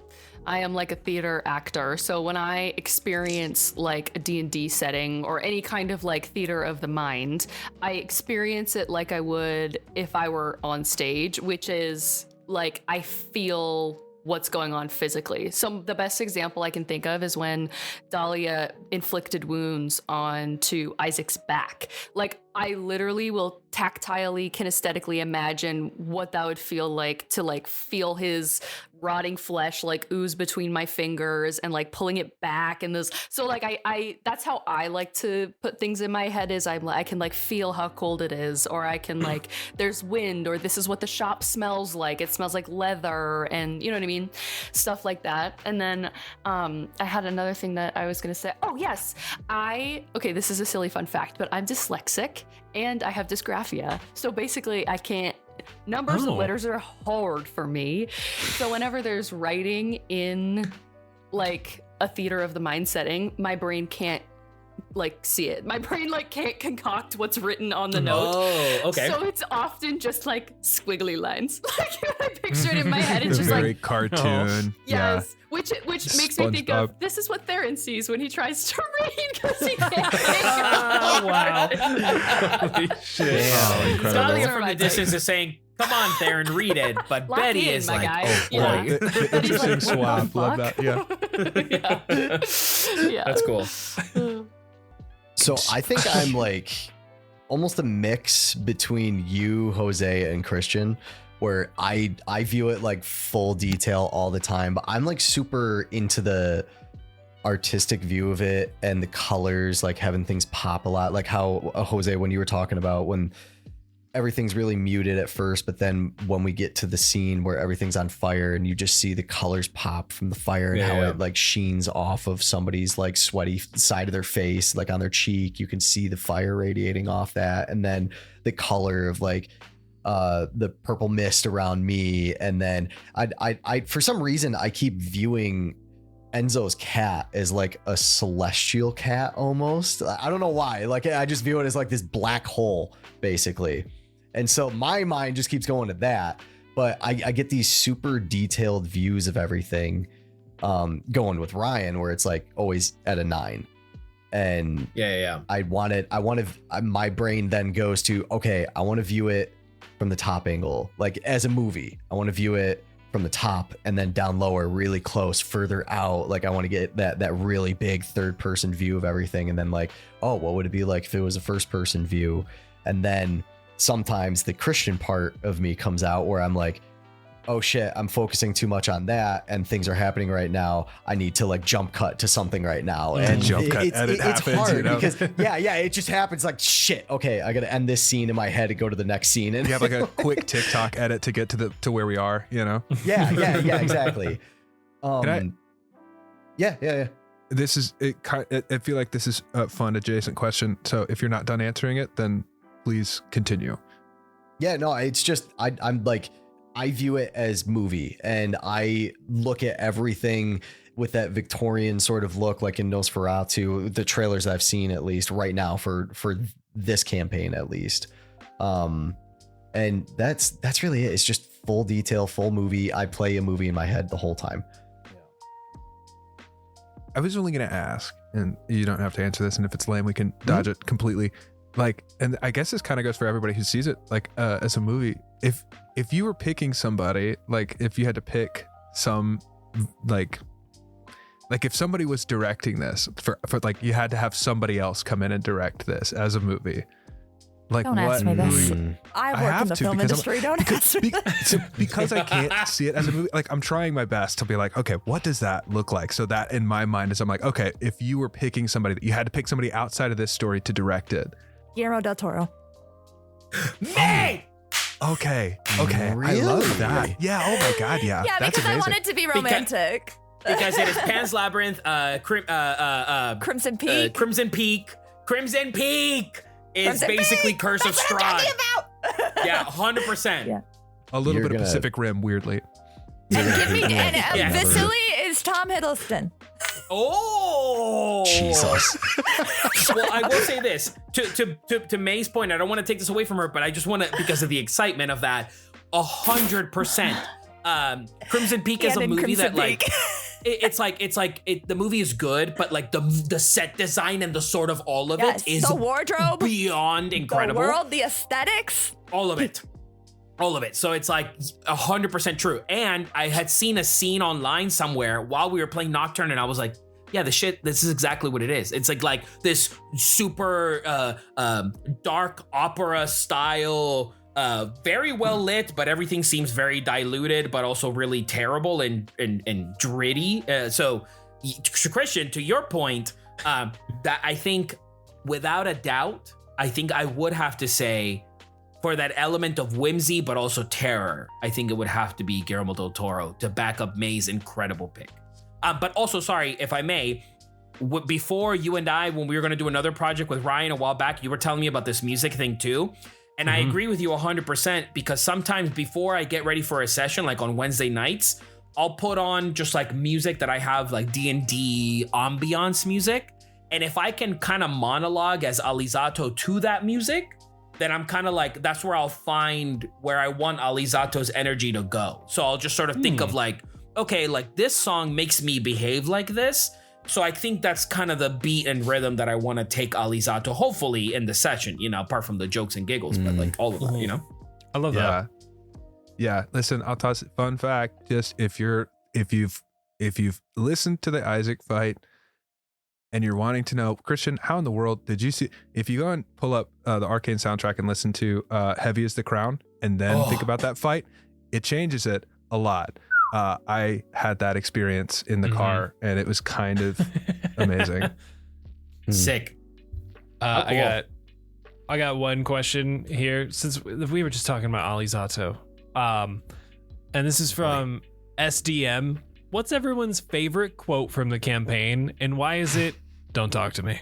I am like a theater actor. So when I experience like a D&D setting or any kind of like theater of the mind, I experience it like I would if I were on stage, which is like I feel what's going on physically. So the best example I can think of is when Dahlia inflicted wounds onto Isaac's back. Like I literally will tactilely, kinesthetically imagine what that would feel like to like feel his rotting flesh like ooze between my fingers and like pulling it back and this. So like I that's how I like to put things in my head is I can like feel how cold it is, or I can like there's wind, or this is what the shop smells like. It smells like leather, and you know what I mean? Stuff like that. And then I had another thing that I was gonna say. Oh yes, okay, this is a silly fun fact, but I'm dyslexic and I have dysgraphia. So basically I can't, numbers and letters are hard for me. So whenever there's writing in like a theater of the mind setting, my brain can't like see it. My brain like can't concoct what's written on the note. Oh, okay. So it's often just like squiggly lines. Like I picture it in my head. It's The just very like cartoon. yes, which makes me think of SpongeBob. this is what Theren sees when he tries to read because he can't. Oh, wow. Holy shit! Damn. Oh, incredible. Dahlia Those are from my the distance is saying, "Come on, Theren, read it." But Lock Betty in, is my like, guy. "Oh Yeah. boy, The Betty's interesting like, swap. what Love the that. Yeah. fuck? Yeah. that's cool." So I think I'm like almost a mix between you, Jose, and Christian, where I view it like full detail all the time, but I'm like super into the artistic view of it and the colors, like having things pop a lot, like how Jose, when you were talking about when everything's really muted at first, but then when we get to the scene where everything's on fire and you just see the colors pop from the fire and how it like sheens off of somebody's like sweaty side of their face, like on their cheek, you can see the fire radiating off that, and then the color of like the purple mist around me, and then I for some reason I keep viewing Enzo's cat as like a celestial cat almost. I don't know why. Like I just view it as like this black hole basically. And so my mind just keeps going to that. But I get these super detailed views of everything going with Ryan, where it's like always at a 9. And Yeah. my brain then goes to, okay, I want to view it from the top angle, like as a movie. I want to view it from the top and then down lower, really close, further out. Like I want to get that really big third person view of everything. And then like, oh, what would it be like if it was a first person view? And then sometimes the Christian part of me comes out where I'm like, oh shit, I'm focusing too much on that and things are happening right now. I need to like jump cut to something right now. And Jump cut edit it's happens, hard you know? because it just happens like shit. Okay, I gotta end this scene in my head and go to the next scene. And You have like a quick TikTok edit to get to where we are, you know? yeah, exactly. Yeah. This is I feel like this is a fun adjacent question. So if you're not done answering it, then please continue. Yeah, no, it's just I'm like, I view it as movie, and I look at everything with that Victorian sort of look, like in Nosferatu, the trailers I've seen at least right now for this campaign at least. And that's really it. It's just full detail, full movie. I play a movie in my head the whole time. I was only going to ask, and you don't have to answer this, and if it's lame, we can dodge it completely. Like, and I guess this kind of goes for everybody who sees it, like, as a movie. If you were picking somebody, like, if you had to pick some, like if somebody was directing this for like, you had to have somebody else come in and direct this as a movie. Like, Don't what ask me this. movie? I work have in the to, film because industry. Don't ask me that. Because I can't see it as a movie, like I'm trying my best to be like, okay, what does that look like? So that in my mind is I'm like, okay, if you were picking somebody, you had to pick somebody outside of this story to direct it. Guillermo del Toro. Me! Okay. Really? I love that. Yeah. Oh my God. Yeah. Yeah, That's because I amazing. wanted to be romantic. Because it is Pan's Labyrinth, Crimson Peak. Crimson Peak, Crimson Peak is Crimson basically Peak! Curse of That's what I'm Strahd. talking about. Yeah, 100%. Yeah. A little You're bit of gonna- Pacific Rim, weirdly. And Vasily is Tom Hiddleston. Oh, Jesus. Well, I will say this to May's point. I don't want to take this away from her, but I just want to, because of the excitement of that, 100%. Crimson Peak is a And in movie Crimson that like Peak. the movie is good, but like the set design and the sort of all of Yes, it is the wardrobe, beyond incredible. the world, the aesthetics. All of it. All of it. So it's like 100% true. And I had seen a scene online somewhere while we were playing Nocturne, and I was like, yeah, this is exactly what it is. It's like this super dark opera style, very well lit, but everything seems very diluted, but also really terrible and gritty. So Christian, to your point, that I think without a doubt, I think I would have to say, for that element of whimsy, but also terror, I think it would have to be Guillermo del Toro to back up May's incredible pick. But also, sorry, if I may, before you and I, when we were going to do another project with Ryan a while back, you were telling me about this music thing too. And I agree with you 100%, because sometimes before I get ready for a session, like on Wednesday nights, I'll put on just like music that I have, like D&D ambiance music. And if I can kind of monologue as Alizzato to that music, then I'm kind of like, that's where I'll find where I want Alizzato's energy to go. So I'll just sort of think of like, okay, like this song makes me behave like this. So I think that's kind of the beat and rhythm that I want to take Alizzato, hopefully, in the session, apart from the jokes and giggles, but like all of that, I love that. Yeah. Listen, I'll toss it. Fun fact: just if you've listened to the Isaac fight and you're wanting to know, Christian, how in the world did you see? If you go and pull up the Arcane soundtrack and listen to "Heavy Is the Crown" and then think about that fight, it changes it a lot. I had that experience in the car, and it was kind of amazing. Sick. I got one question here, since we were just talking about Alizzato. And this is from SDM. What's everyone's favorite quote from the campaign, and why is it "Don't talk to me"?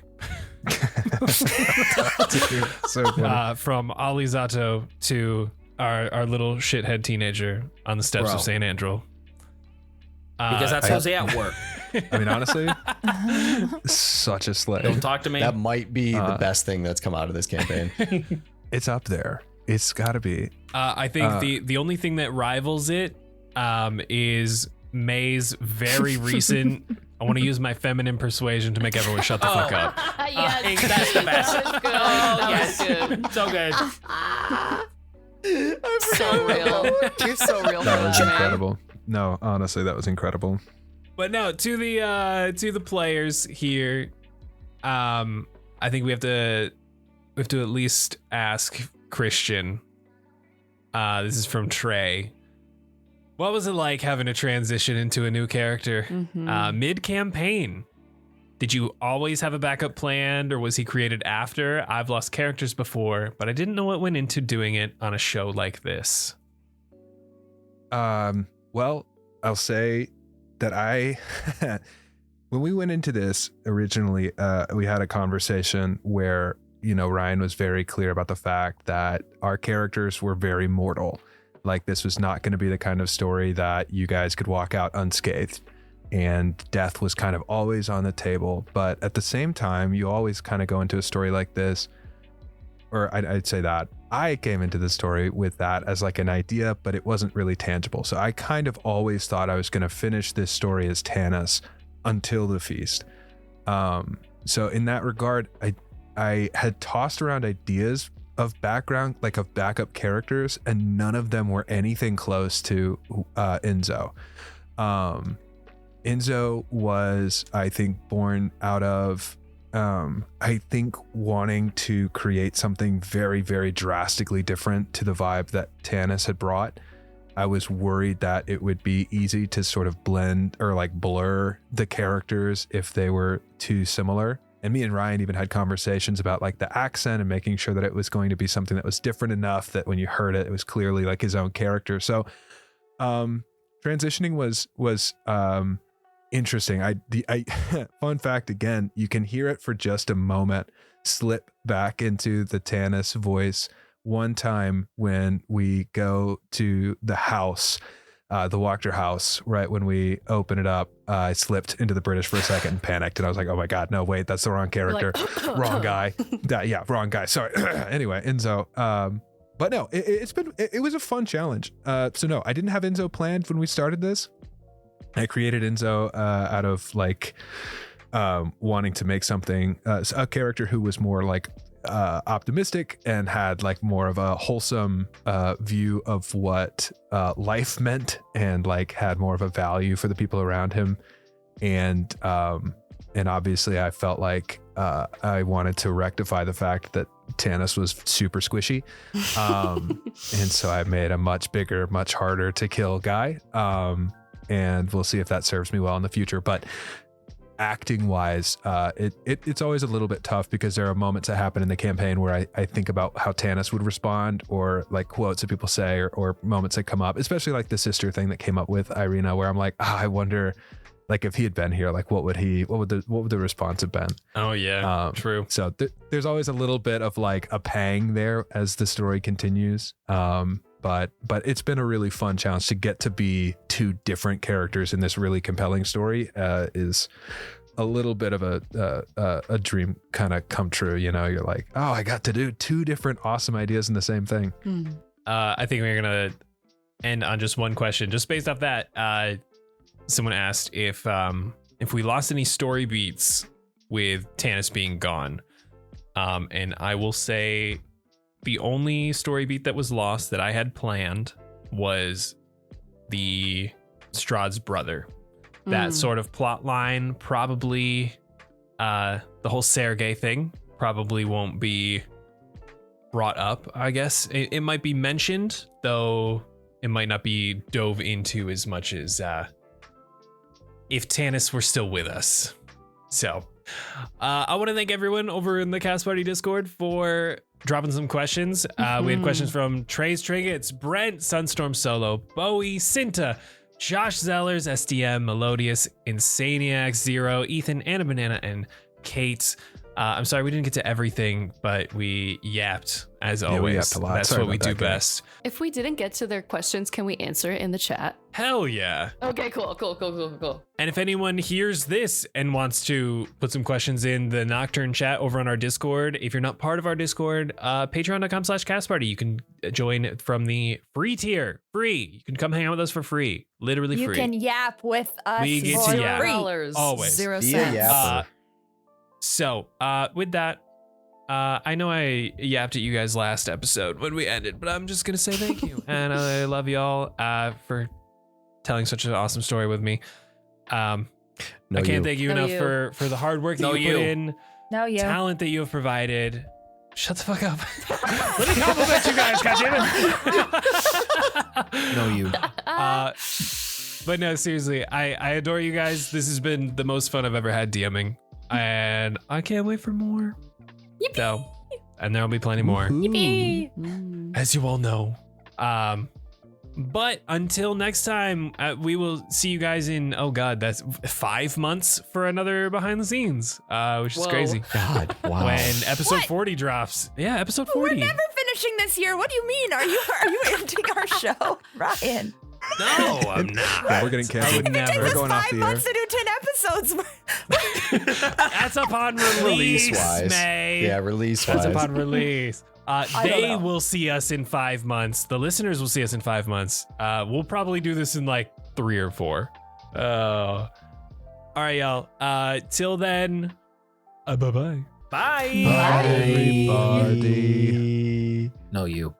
So funny. From Alizzato to our little shithead teenager on the steps of St. Andrew. Because that's Jose at work. I mean, honestly, such a slay. Don't talk to me. That might be the best thing that's come out of this campaign. It's up there. It's got to be. I think the only thing that rivals it is May's very recent. I want to use my feminine persuasion to make everyone shut the fuck up. Yes. That's the best. That was good. Yes. That was good. So good. So real. You're so real. That was for man. incredible. No, honestly, that was incredible. But no, to the players here, I think we have to at least ask Christian. This is from Trey. What was it like having to transition into a new character mid-campaign? Did you always have a backup planned, or was he created after? I've lost characters before, but I didn't know what went into doing it on a show like this. Well, I'll say that when we went into this originally, we had a conversation where, Ryan was very clear about the fact that our characters were very mortal. Like, this was not going to be the kind of story that you guys could walk out unscathed, and death was kind of always on the table. But at the same time, you always kind of go into a story like this, or I'd say that I came into the story with that as like an idea, but it wasn't really tangible. So I kind of always thought I was going to finish this story as Tanis until the feast. So in that regard, I had tossed around ideas of background, like of backup characters, and none of them were anything close to Enzo. Enzo was, I think, born out of I think wanting to create something very, very drastically different to the vibe that Tanis had brought. I was worried that it would be easy to sort of blend or like blur the characters if they were too similar. And me and Ryan even had conversations about like the accent and making sure that it was going to be something that was different enough that when you heard it, it was clearly like his own character. So transitioning was interesting. I fun fact again, you can hear it for just a moment slip back into the Tanis voice one time when we go to the house, the Wachter house, right when we open it up. I slipped into the British for a second and panicked, and I was like, oh my God, no, wait, that's the wrong character. Wrong guy. Yeah, wrong guy. Sorry. Anyway, Enzo. But no, it was a fun challenge. So no, I didn't have Enzo planned when we started this. I created Enzo out of like wanting to make something, a character who was more like optimistic and had like more of a wholesome view of what life meant, and like had more of a value for the people around him. And obviously I felt like I wanted to rectify the fact that Tanis was super squishy. And so I made a much bigger, much harder to kill guy. And we'll see if that serves me well in the future. But acting wise, it's always a little bit tough because there are moments that happen in the campaign where I think about how Tanis would respond, or like quotes that people say, or moments that come up, especially like the sister thing that came up with Irina, where I'm like, I wonder, like, if he had been here, like what would the response have been? Oh yeah, true. So there's always a little bit of like a pang there as the story continues. But it's been a really fun challenge to get to be two different characters in this really compelling story. Is a little bit of a dream kind of come true. You know, you're like, oh, I got to do two different awesome ideas in the same thing. I think we're gonna end on just one question, just based off that. Someone asked if we lost any story beats with Tanis being gone, and I will say the only story beat that was lost that I had planned was the Strahd's brother. That sort of plot line, probably the whole Sergei thing probably won't be brought up, I guess. It might be mentioned, though it might not be dove into as much as if Tanis were still with us. So I want to thank everyone over in the Cast Party Discord for dropping some questions. We had questions from Trey's Trinkets, Brent, Sunstorm Solo, Bowie, Cinta, Josh Zellers, SDM, Melodious, Insaniac, Zero, Ethan, Anna Banana, and Kate. I'm sorry we didn't get to everything, but we yapped as always. We yapped a lot. That's Sorry what we about do that, guys. best. If we didn't get to their questions, can we answer it in the chat? Hell yeah. Okay, cool. And if anyone hears this and wants to put some questions in the Nocturne chat over on our Discord, if you're not part of our Discord, patreon.com/castparty, you can join from the free tier. Free. You can come hang out with us for free. Literally You free. can yap with us. We get for to yap. free. Always. 0 Be a cents. yapper. So with that, I know I yapped at you guys last episode when we ended, but I'm just going to say thank you. And I love y'all for telling such an awesome story with me. I can't thank you enough for the hard work that you put in, No, you. talent that you have provided. Shut the fuck up. Let me compliment you guys, goddammit. No, you. But no, seriously, I adore you guys. This has been the most fun I've ever had DMing. And I can't wait for more. Yippee. So, and there'll be plenty more, Yippee. as you all know. But until next time, we will see you guys in, oh God, that's 5 months for another behind the scenes, which is Whoa. crazy. God, wow. When episode What? 40 drops. Yeah, episode We're 40. never finishing this year. What do you mean? Are you ending our show, Ryan? No, I'm not. Yeah, we're getting canceled. would never. Take We're us going off 5 the months air. to do 10 episodes. That's upon release, Release-wise. May. Yeah, release-wise. That's upon release. don't They know. will see us in 5 months. The listeners will see us in 5 months. We'll probably do this in like 3 or 4. All right, y'all. Till then, bye-bye. Bye. Bye, Everybody. No, you.